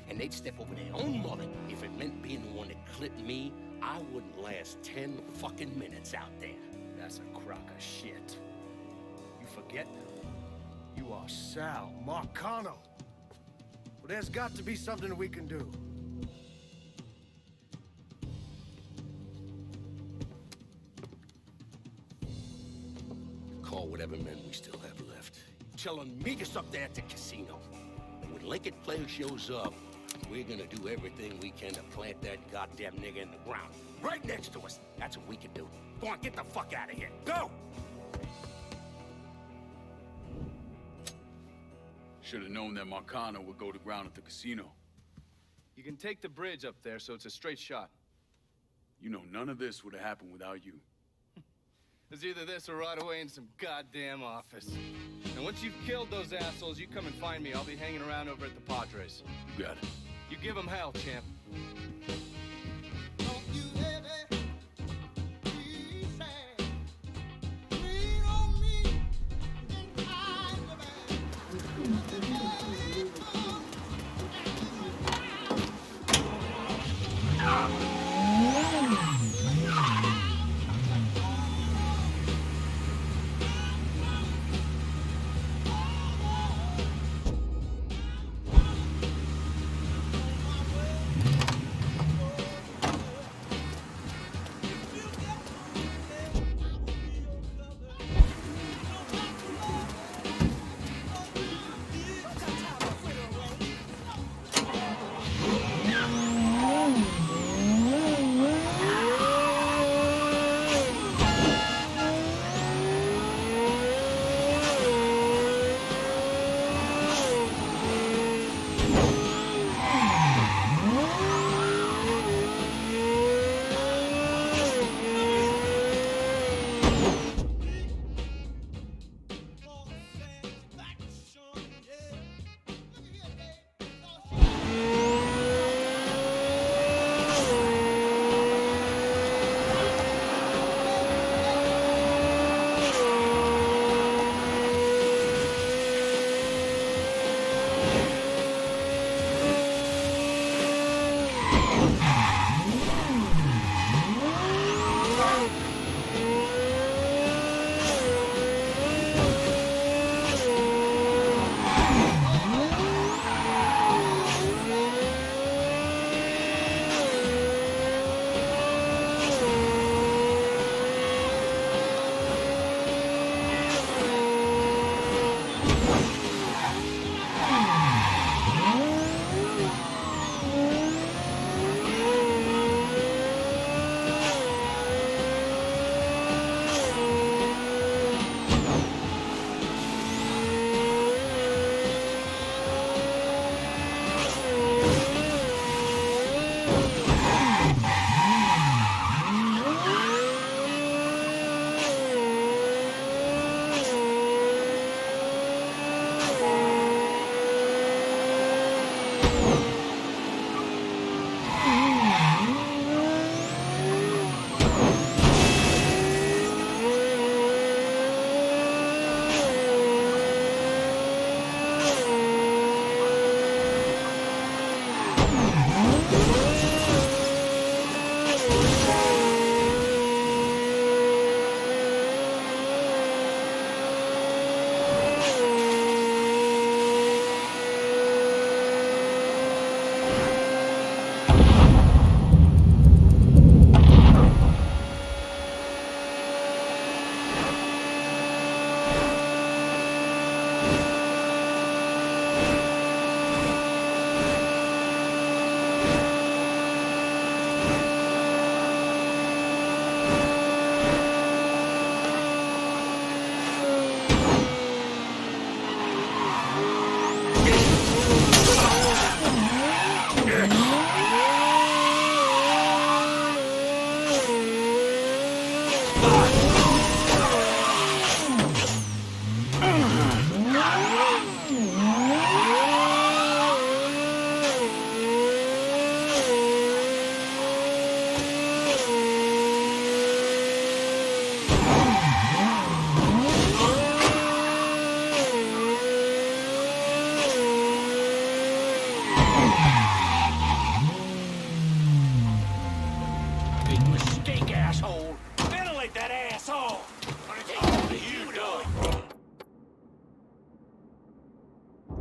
And they'd step over their own mother if it meant being the one that clipped me. I wouldn't last 10 fucking minutes out there. That's a crock of shit. You forget? You are Sal Marcano. Well, there's got to be something we can do. Call whatever men we still have left. Tell them meet us up there at the casino. And when Lincoln Player shows up, we're gonna do everything we can to plant that goddamn nigga in the ground. Right next to us. That's what we can do. Go on, get the fuck out of here. Go! Should have known that Marcano would go to ground at the casino. You can take the bridge up there, so it's a straight shot. You know, none of this would have happened without you. It's either this or right away in some goddamn office. And once you've killed those assholes, you come and find me. I'll be hanging around over at the Padres. You got it. You give them hell, champ.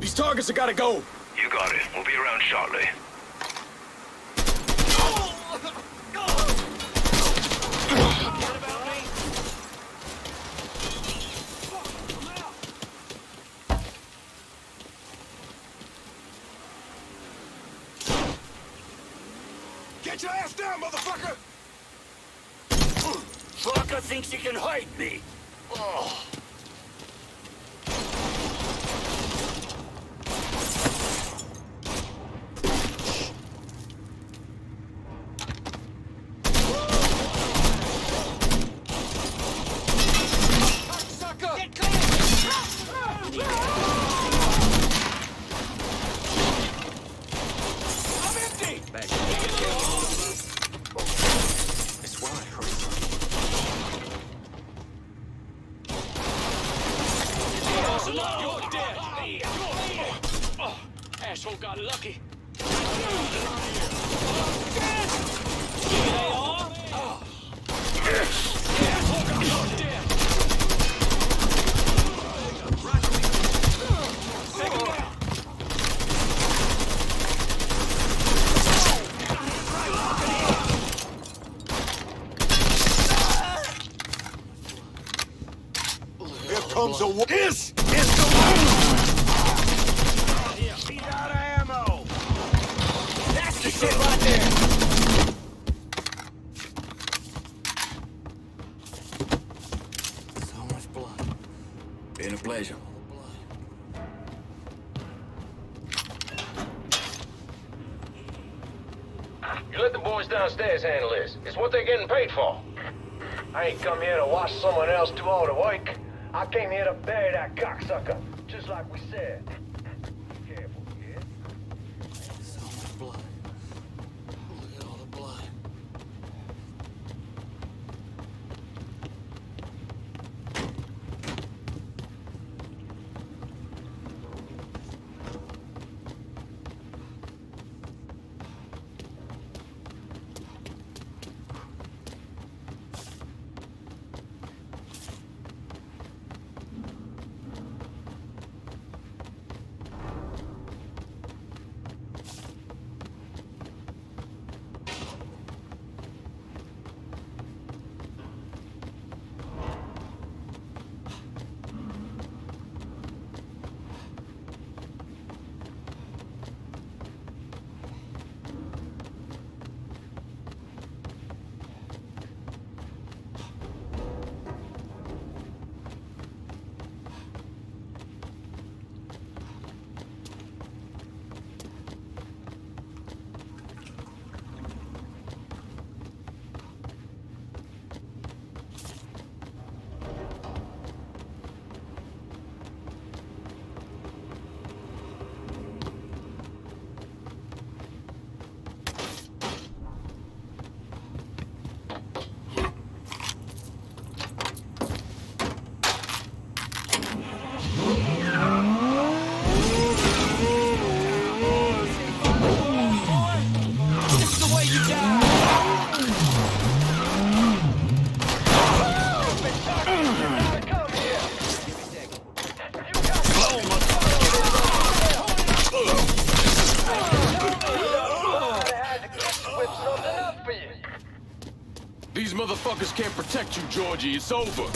These targets have gotta go! You got it. We'll be around shortly. Get your ass down, motherfucker! Fucker thinks he can hide me. Oh. You're dead! Oh, asshole got lucky. Here comes a... This is the one! He's out of ammo! That's the shit right there! So much blood. Been a pleasure. You let the boys downstairs handle this. It's what they're getting paid for. I ain't come here to watch someone else do all the work. I came here to bury that cocksucker, just like we said. Careful, kid. So much blood. Look at all the blood. These motherfuckers can't protect you, Georgie. It's over.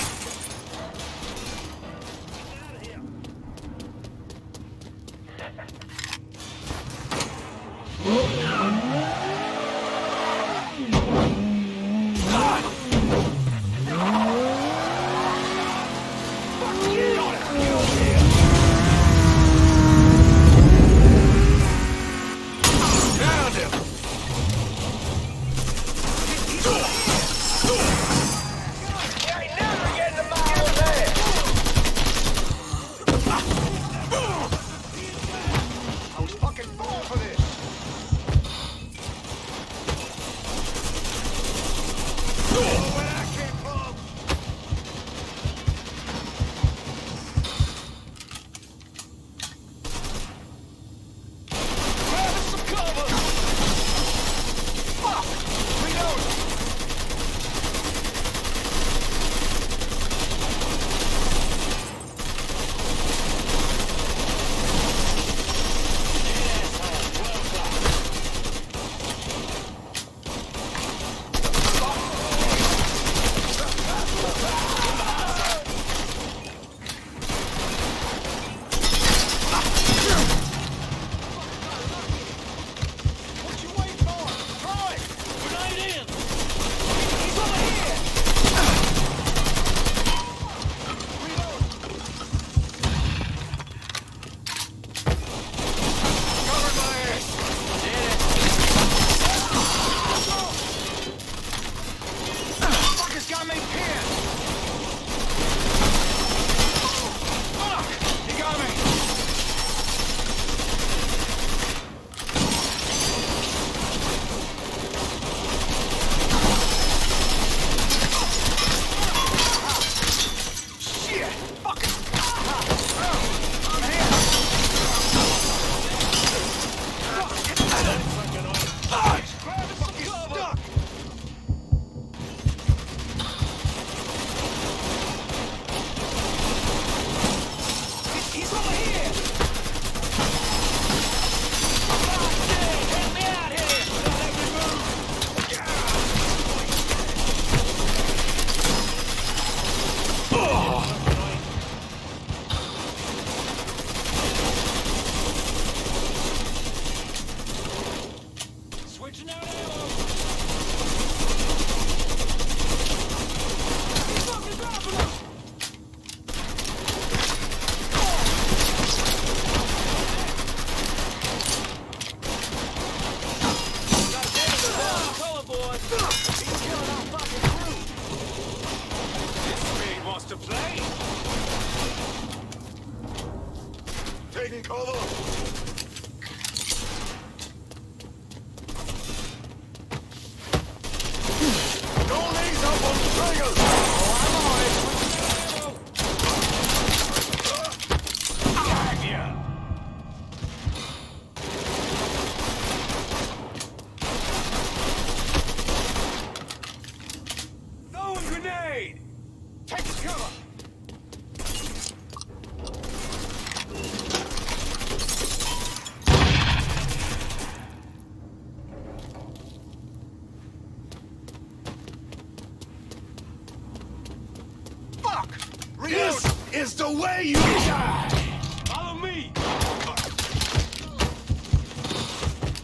Taking cover! Don't ease up on the triggers! Oh, I'm on it! Throwing grenade! Take cover! Fuck! This is the way you die! Follow me!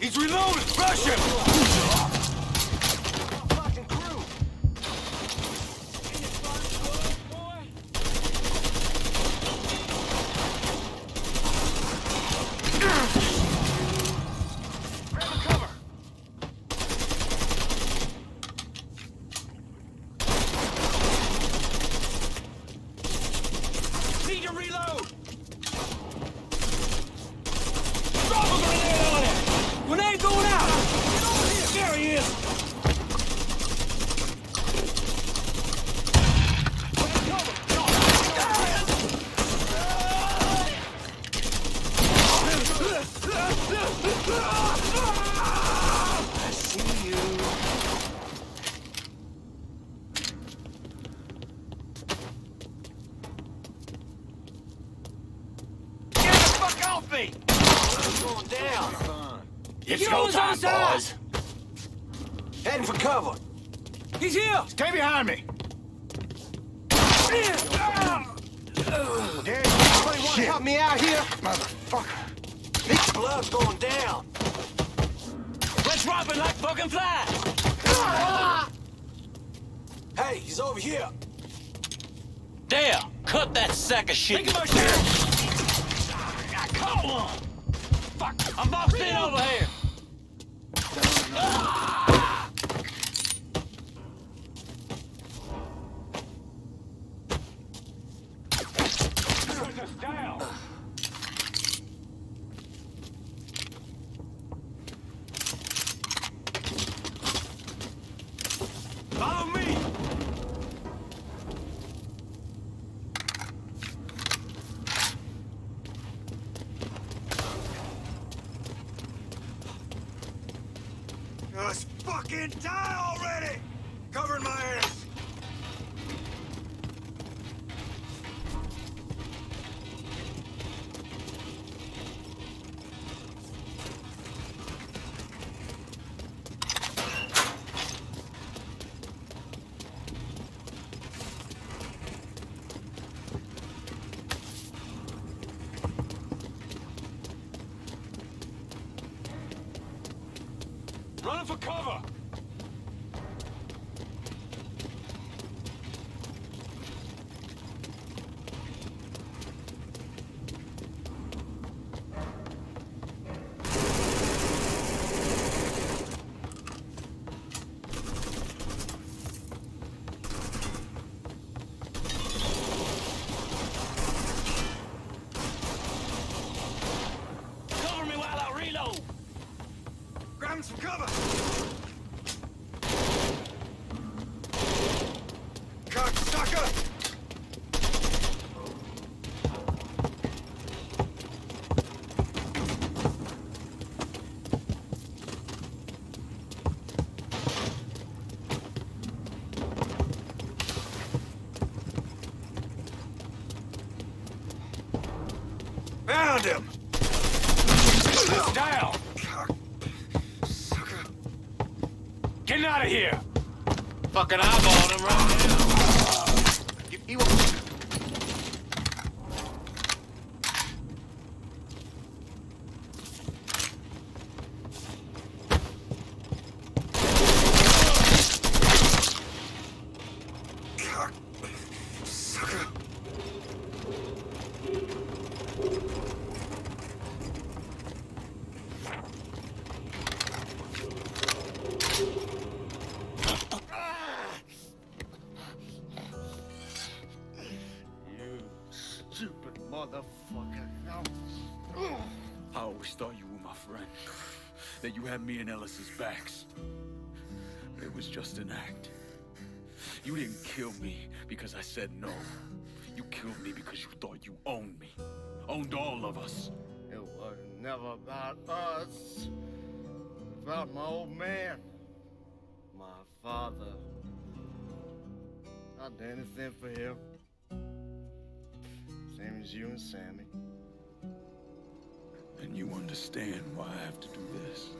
He's reloading! Rush him! Need to reload! Drop a grenade on it! Grenade going out! Get over here! There he is! I see you. Get the fuck off me! What's going down? It's go time, boys! Heading for cover. He's here! Stay behind me. Dad, Somebody want to help me out here? Motherfucker. Big blood's going down. Let's drop it like fucking flies! Hey, he's over here. There! Cut that sack of shit! Think about shit! I caught one! Fuck! I'm boxed in over here! Put us down! Follow me! Just fucking die already! Covering my ass. Running for cover! Cover me while I reload! Grab some cover! Cocksucker! Found him! Down! Getting out of here! Fucking eyeballing him right now! He won't. Cocksucker. motherfucker. I always thought you were my friend. That you had me and Ellis's backs. But it was just an act. You didn't kill me because I said no. You killed me because you thought you owned me. Owned all of us. It was never about us. About my old man. My father. I'd do anything for him. Same as you and Sammy. And you understand why I have to do this.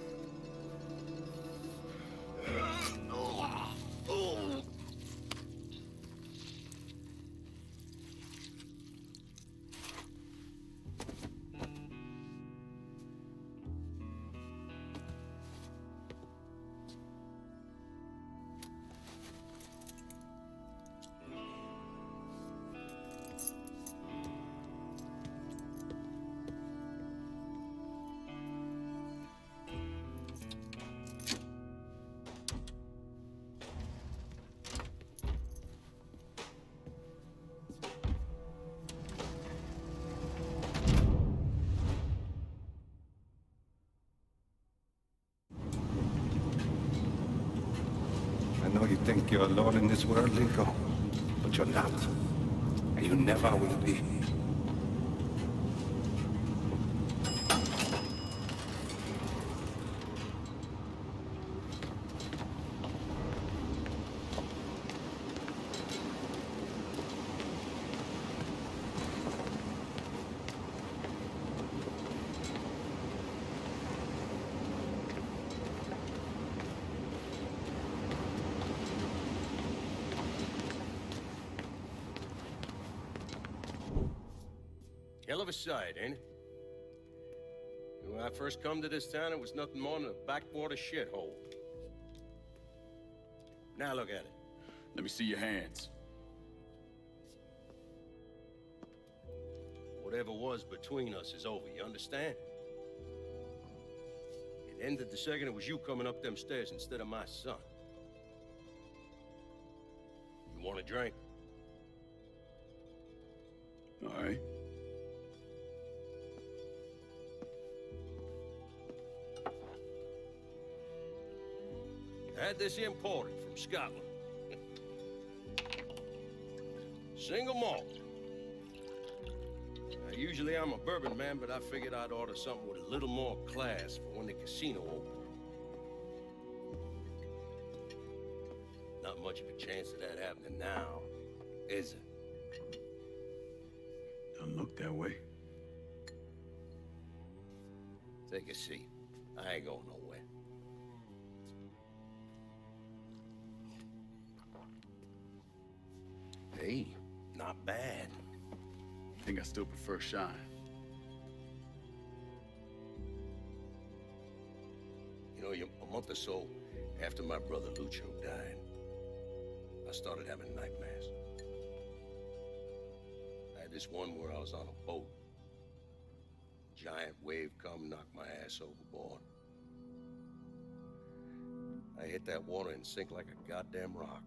I know you think you're alone in this world, Linko, but you're not. And you never will be. Hell of a sight, ain't it? When I first come to this town, it was nothing more than a backwater shithole. Now look at it. Let me see your hands. Whatever was between us is over, you understand? It ended the second it was you coming up them stairs instead of my son. You want a drink? All right. I had this imported from Scotland. Single malt. Now, usually I'm a bourbon man, but I figured I'd order something with a little more class for when the casino opened. Not much of a chance of that happening now, is it? Doesn't look that way. Take a seat. I ain't going nowhere. Hey, not bad. I think I still prefer Shine. You know, a month or so after my brother Lucho died, I started having nightmares. I had this one where I was on a boat. Giant wave come, knocked my ass overboard. I hit that water and sink like a goddamn rock.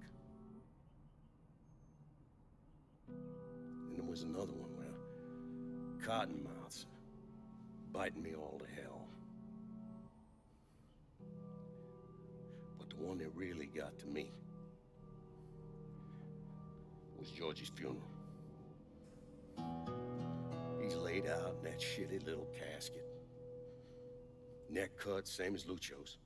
And there was another one where cottonmouths biting me all to hell. But the one that really got to me was Georgie's funeral. He's laid out in that shitty little casket. Neck cut, same as Lucho's.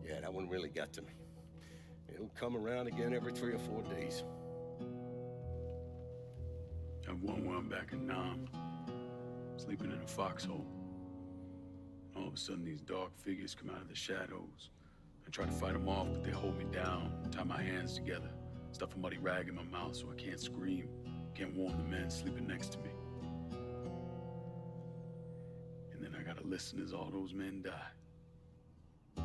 Yeah, that one really got to me. It'll come around again every 3 or 4 days. I have one where I'm back in Nam, sleeping in a foxhole. All of a sudden, these dark figures come out of the shadows. I try to fight them off, but they hold me down, tie my hands together, stuff a muddy rag in my mouth so I can't scream, can't warn the men sleeping next to me. And then I gotta listen as all those men die. I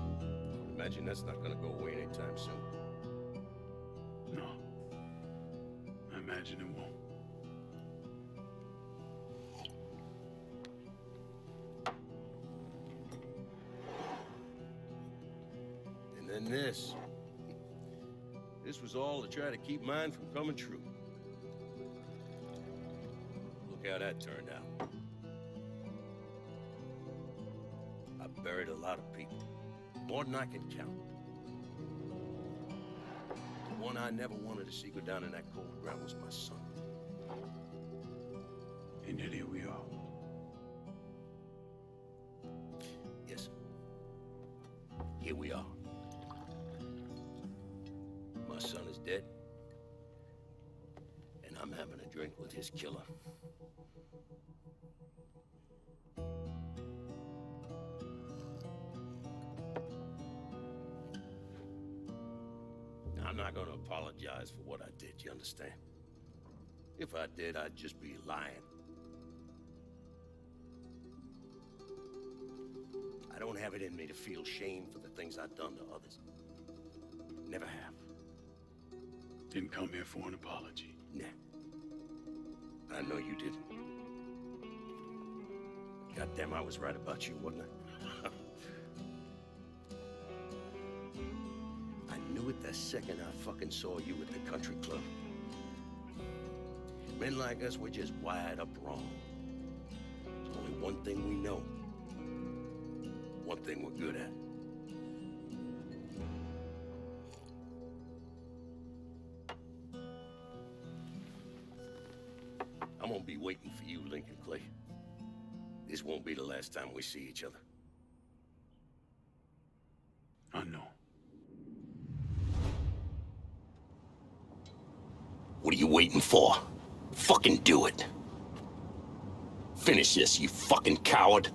imagine that's not gonna go away anytime soon. No. I imagine it won't. And then this. This was all to try to keep mine from coming true. Look how that turned out. I buried a lot of people. More than I can count. The one I never wanted to see go down in that cold ground was my son. And yet here we are. Yes. Here we are. My son is dead. And I'm having a drink with his killer. I'm not gonna apologize for what I did, you understand? If I did, I'd just be lying. I don't have it in me to feel shame for the things I've done to others. Never have. Didn't come here for an apology. Nah. I know you didn't. Goddamn, I was right about you, wasn't I? I knew it the second I fucking saw you at the country club. Men like us, we're just wired up wrong. There's only one thing we know. One thing we're good at. I'm gonna be waiting for you, Lincoln Clay. This won't be the last time we see each other. I know. What are you waiting for? Fucking do it. Finish this, you fucking coward.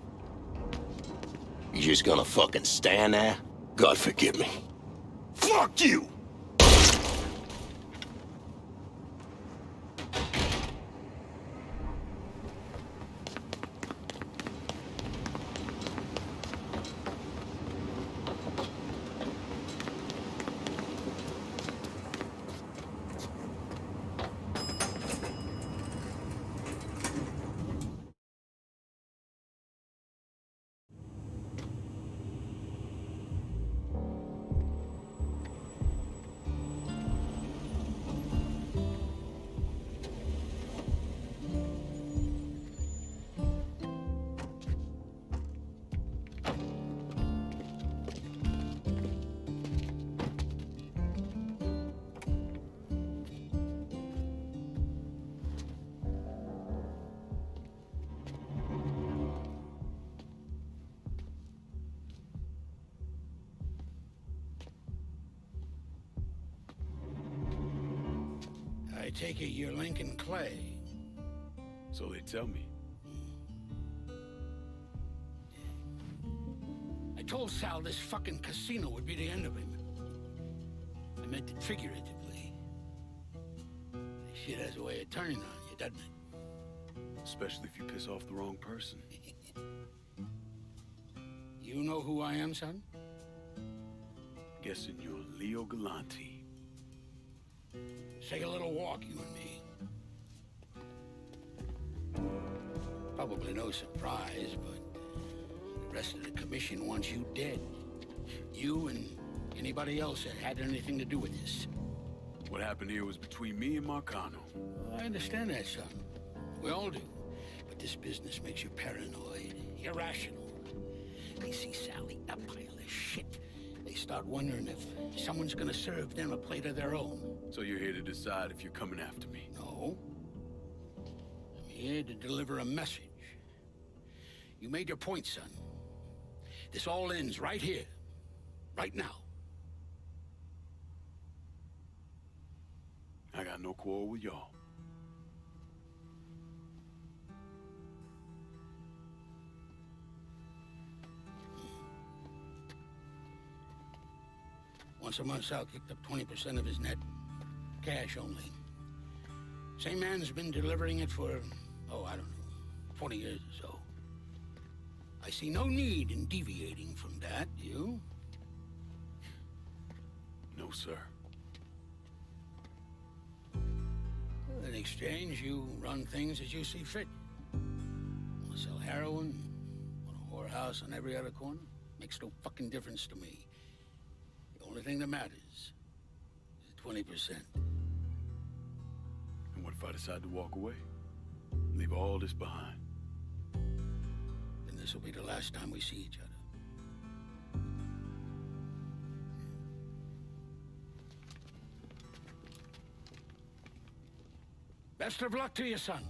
You just gonna fucking stand there? God forgive me. Fuck you! I take it you're Lincoln Clay. So they tell me. I told Sal this fucking casino would be the end of him. I meant it figuratively. This shit has a way of turning on you, doesn't it? Especially if you piss off the wrong person. You know who I am, son? Guessing you're Leo Galante. Let's take a little walk, you and me. Probably no surprise, but the rest of the commission wants you dead. You and anybody else that had anything to do with this. What happened here was between me and Marcano. I understand that, son. We all do. But this business makes you paranoid, irrational. They see Sally a pile of shit. They start wondering if someone's gonna serve them a plate of their own. So you're here to decide if you're coming after me? No. I'm here to deliver a message. You made your point, son. This all ends right here. Right now. I got no quarrel with y'all. Once a month, Sal kicked up 20% of his net. Cash only. Same man's been delivering it for, I don't know, 20 years or so. I see no need in deviating from that, do you? No, sir. In exchange, you run things as you see fit. Want to sell heroin? Want a whorehouse on every other corner? Makes no fucking difference to me. The only thing that matters is 20%. And what if I decide to walk away? Leave all this behind? Then this will be the last time we see each other. Best of luck to you, son.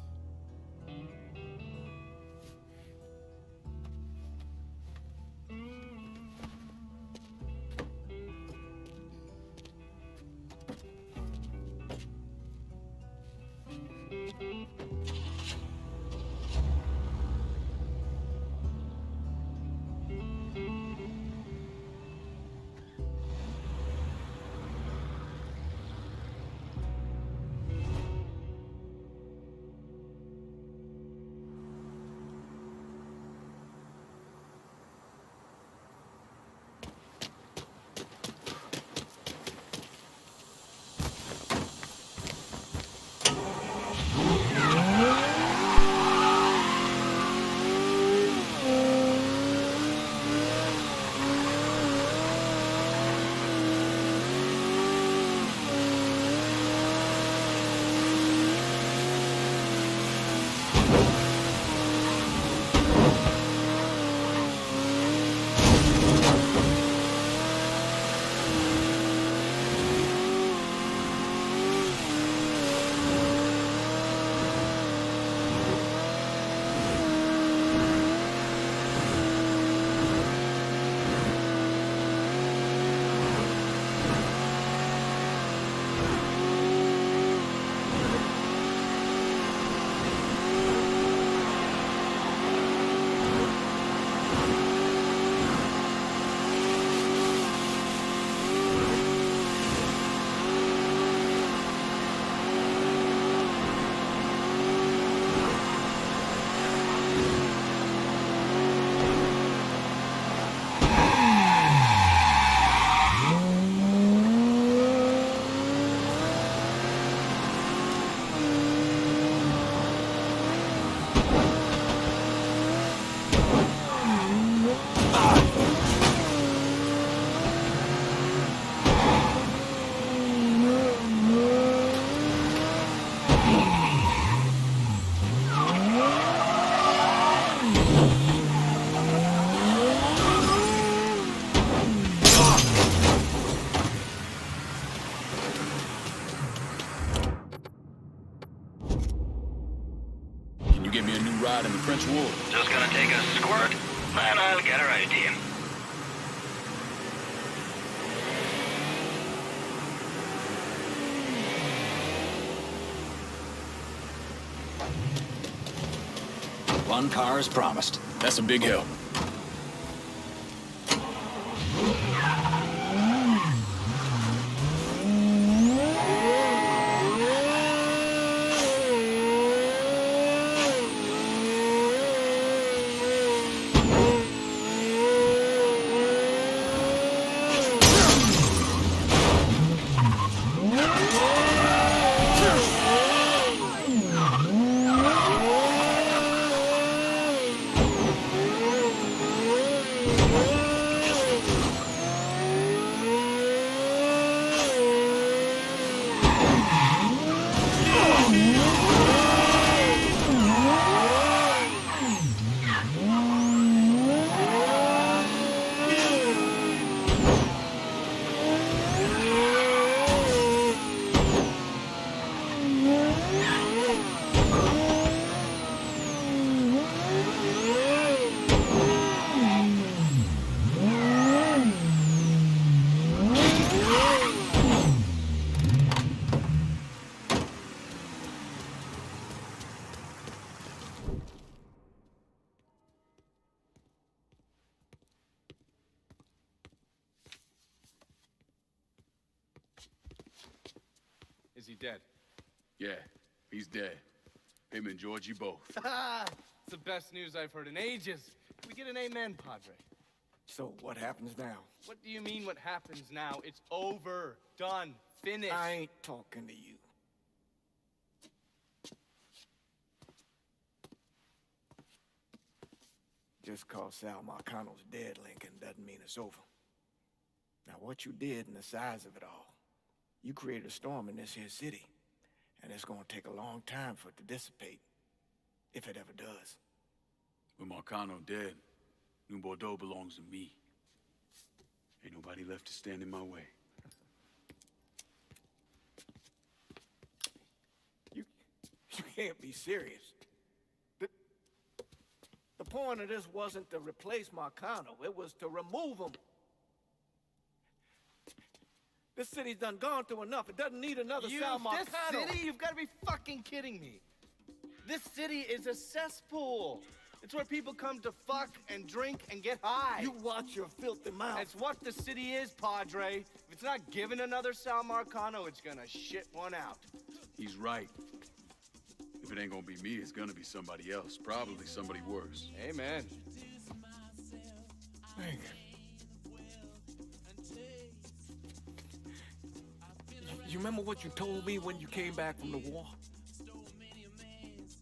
Get me a new ride in the French War. Just gonna take a squirt, and I'll get her right to you. One car as promised. That's a big help. Is he dead? Yeah, he's dead. Him and Georgie both. It's the best news I've heard in ages. Can we get an amen, Padre? So, what happens now? What do you mean what happens now? It's over. Done. Finished. I ain't talking to you. Just cause Sal Marcano's dead, Lincoln, doesn't mean it's over. Now, what you did and the size of it all, You created a storm in this here city, and it's gonna take a long time for it to dissipate, if it ever does. With Marcano dead, New Bordeaux belongs to me. Ain't nobody left to stand in my way. You can't be serious. The point of this wasn't to replace Marcano. It was to remove him. This city's done gone through enough. It doesn't need another Sal Marcano. This city? You've got to be fucking kidding me. This city is a cesspool. It's where people come to fuck and drink and get high. You watch your filthy mouth. It's what the city is, Padre. If it's not giving another Sal Marcano, it's gonna shit one out. He's right. If it ain't gonna be me, it's gonna be somebody else. Probably somebody worse. Amen. Thank you remember what you told me when you came back from the war?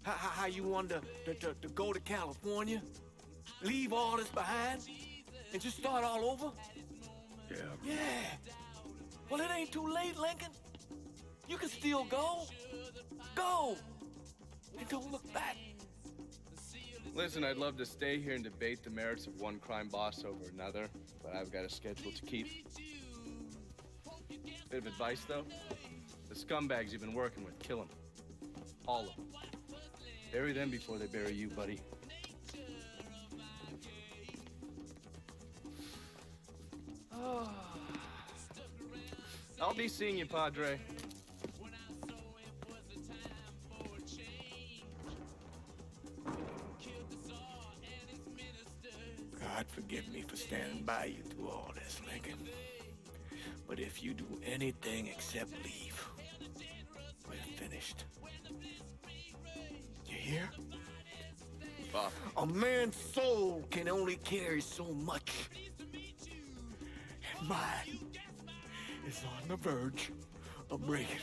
How you wanted to go to California, leave all this behind, and just start all over? Yeah. Yeah. Well, it ain't too late, Lincoln. You can still go. Go. And don't look back. Listen, I'd love to stay here and debate the merits of one crime boss over another, but I've got a schedule to keep. Bit of advice, though. The scumbags you've been working with, kill them. All of them. Bury them before they bury you, buddy. I'll be seeing you, Padre. God forgive me for standing by you through all this, Lincoln. But if you do anything except leave, we're finished. You hear? Pop. A man's soul can only carry so much. And mine is on the verge of breaking.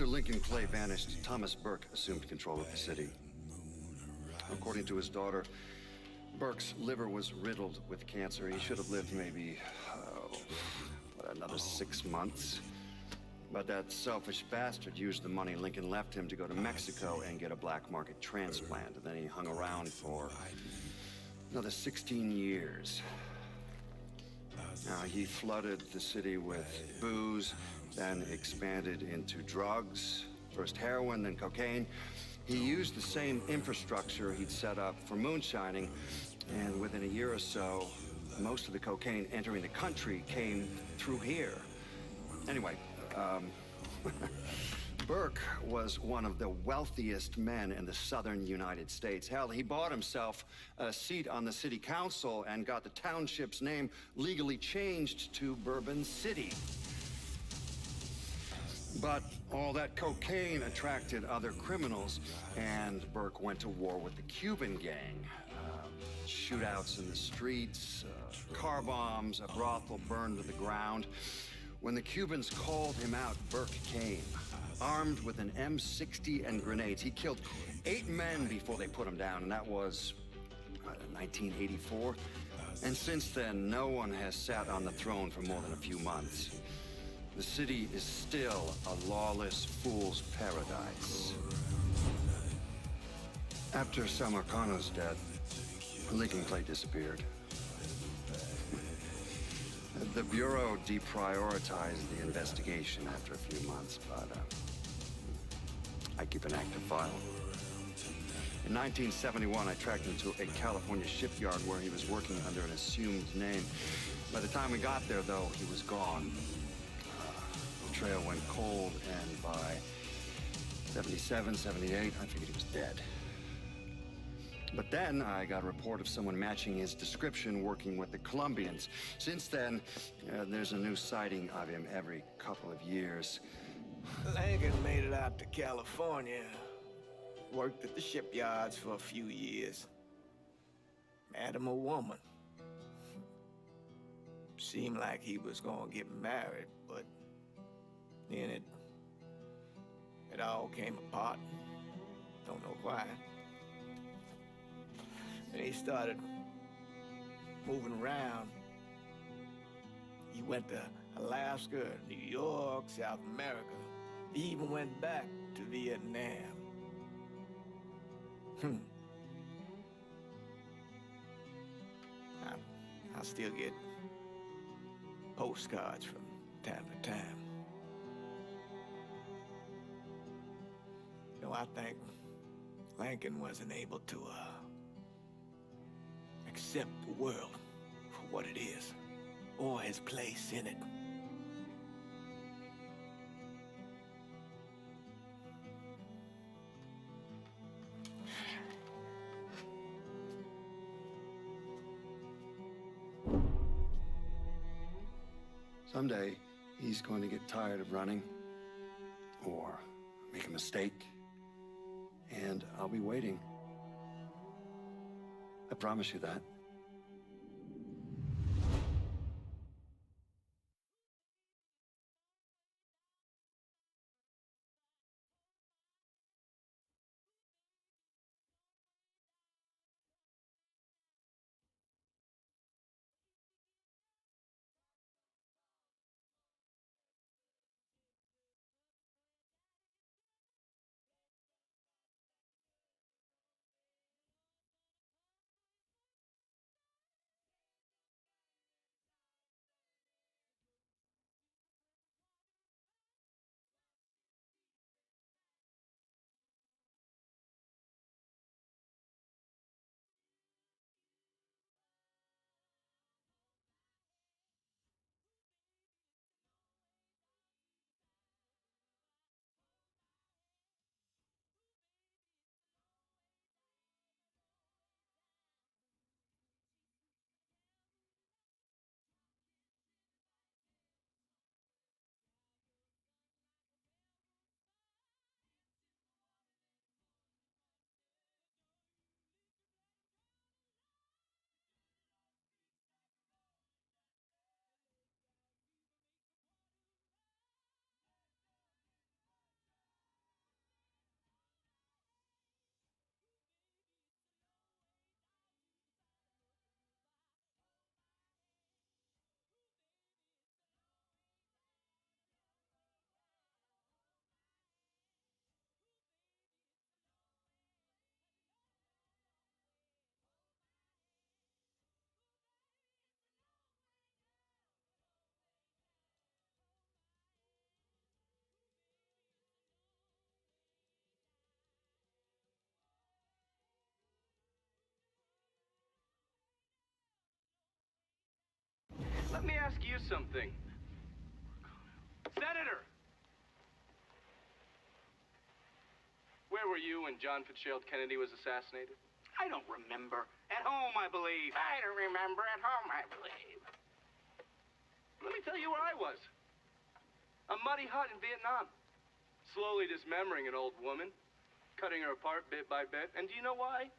After Lincoln Clay vanished, Thomas Burke assumed control of the city. According to his daughter, Burke's liver was riddled with cancer. He should have lived maybe, another 6 months. But that selfish bastard used the money Lincoln left him to go to Mexico and get a black market transplant. And then he hung around for another 16 years. Now, he flooded the city with booze, then expanded into drugs, first heroin, then cocaine. He used the same infrastructure he'd set up for moonshining, and within a year or so, most of the cocaine entering the country came through here. Anyway, Burke was one of the wealthiest men in the southern United States. Hell, he bought himself a seat on the city council and got the township's name legally changed to Bourbon City. But all that cocaine attracted other criminals, and Burke went to war with the Cuban gang. Shootouts in the streets, car bombs, a brothel burned to the ground. When the Cubans called him out, Burke came, armed with an M60 and grenades. He killed 8 men before they put him down, and that was 1984. And since then, no one has sat on the throne for more than a few months. The city is still a lawless fool's paradise. After Sal Marcano's death, Lincoln Clay disappeared. The Bureau deprioritized the investigation after a few months, but I keep an active file. In 1971, I tracked him to a California shipyard where he was working under an assumed name. By the time we got there, though, he was gone. The trail went cold, and by 77, 78, I figured he was dead. But then I got a report of someone matching his description working with the Colombians. Since then, there's a new sighting of him every couple of years. Lincoln made it out to California. Worked at the shipyards for a few years. Met him a woman. Seemed like he was gonna get married, but then it all came apart. Don't know why. And he started moving around. He went to Alaska, New York, South America. He even went back to Vietnam. I still get postcards from time to time. You know, I think Lincoln wasn't able to, accept the world for what it is, or his place in it. Someday, he's going to get tired of running, or make a mistake, and I'll be waiting. I promise you that. ask you something. Senator! Where were you when John Fitzgerald Kennedy was assassinated? I don't remember. At home, I believe. I don't remember. At home, I believe. Let me tell you where I was. A muddy hut in Vietnam. Slowly dismembering an old woman. Cutting her apart bit by bit. And do you know why?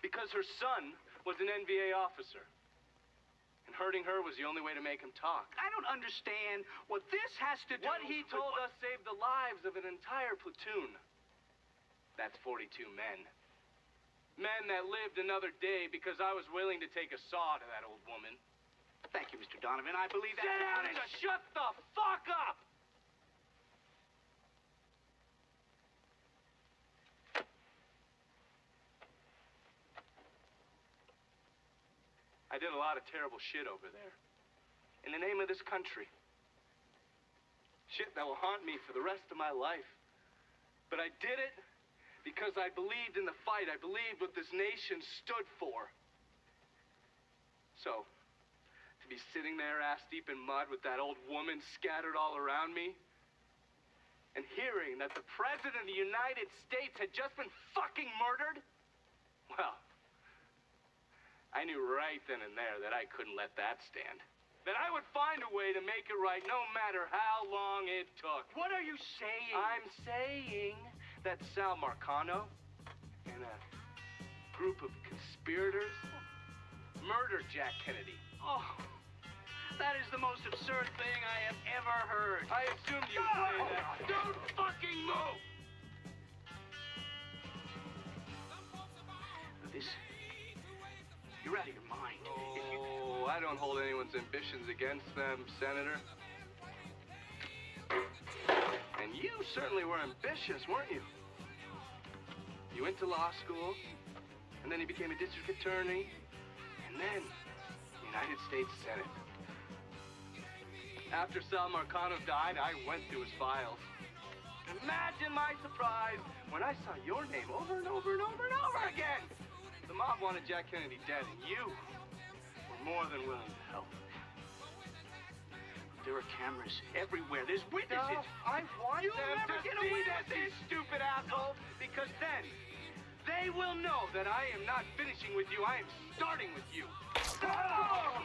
Because her son was an NVA officer. And hurting her was the only way to make him talk. I don't understand what this has to do What he told us saved the lives of an entire platoon. That's 42 men. Men that lived another day because I was willing to take a saw to that old woman. Thank you, Mr. Donovan. I believe that. Sit down and shut the fuck up! I did a lot of terrible shit over there. In the name of this country. Shit that will haunt me for the rest of my life. But I did it because I believed in the fight. I believed what this nation stood for. So, to be sitting there ass deep in mud with that old woman scattered all around me, and hearing that the President of the United States had just been fucking murdered, well, I knew right then and there that I couldn't let that stand. That I would find a way to make it right no matter how long it took. What are you saying? I'm saying that Sal Marcano and a group of conspirators murdered Jack Kennedy. Oh, that is the most absurd thing I have ever heard. I assumed you would say that. Don't fucking move! This... You're out of your mind. Oh, I don't hold anyone's ambitions against them, Senator. And you certainly were ambitious, weren't you? You went to law school, and then you became a district attorney, and then United States Senate. After Sal Marcano died, I went through his files. Imagine my surprise when I saw your name over and over and over and over again. The mob wanted Jack Kennedy dead, and you were more than willing to help. There are cameras everywhere. There's witnesses. No, I want You'll them never to get see away this, with you this. stupid asshole, because then they will know that I am not finishing with you. I am starting with you. Oh!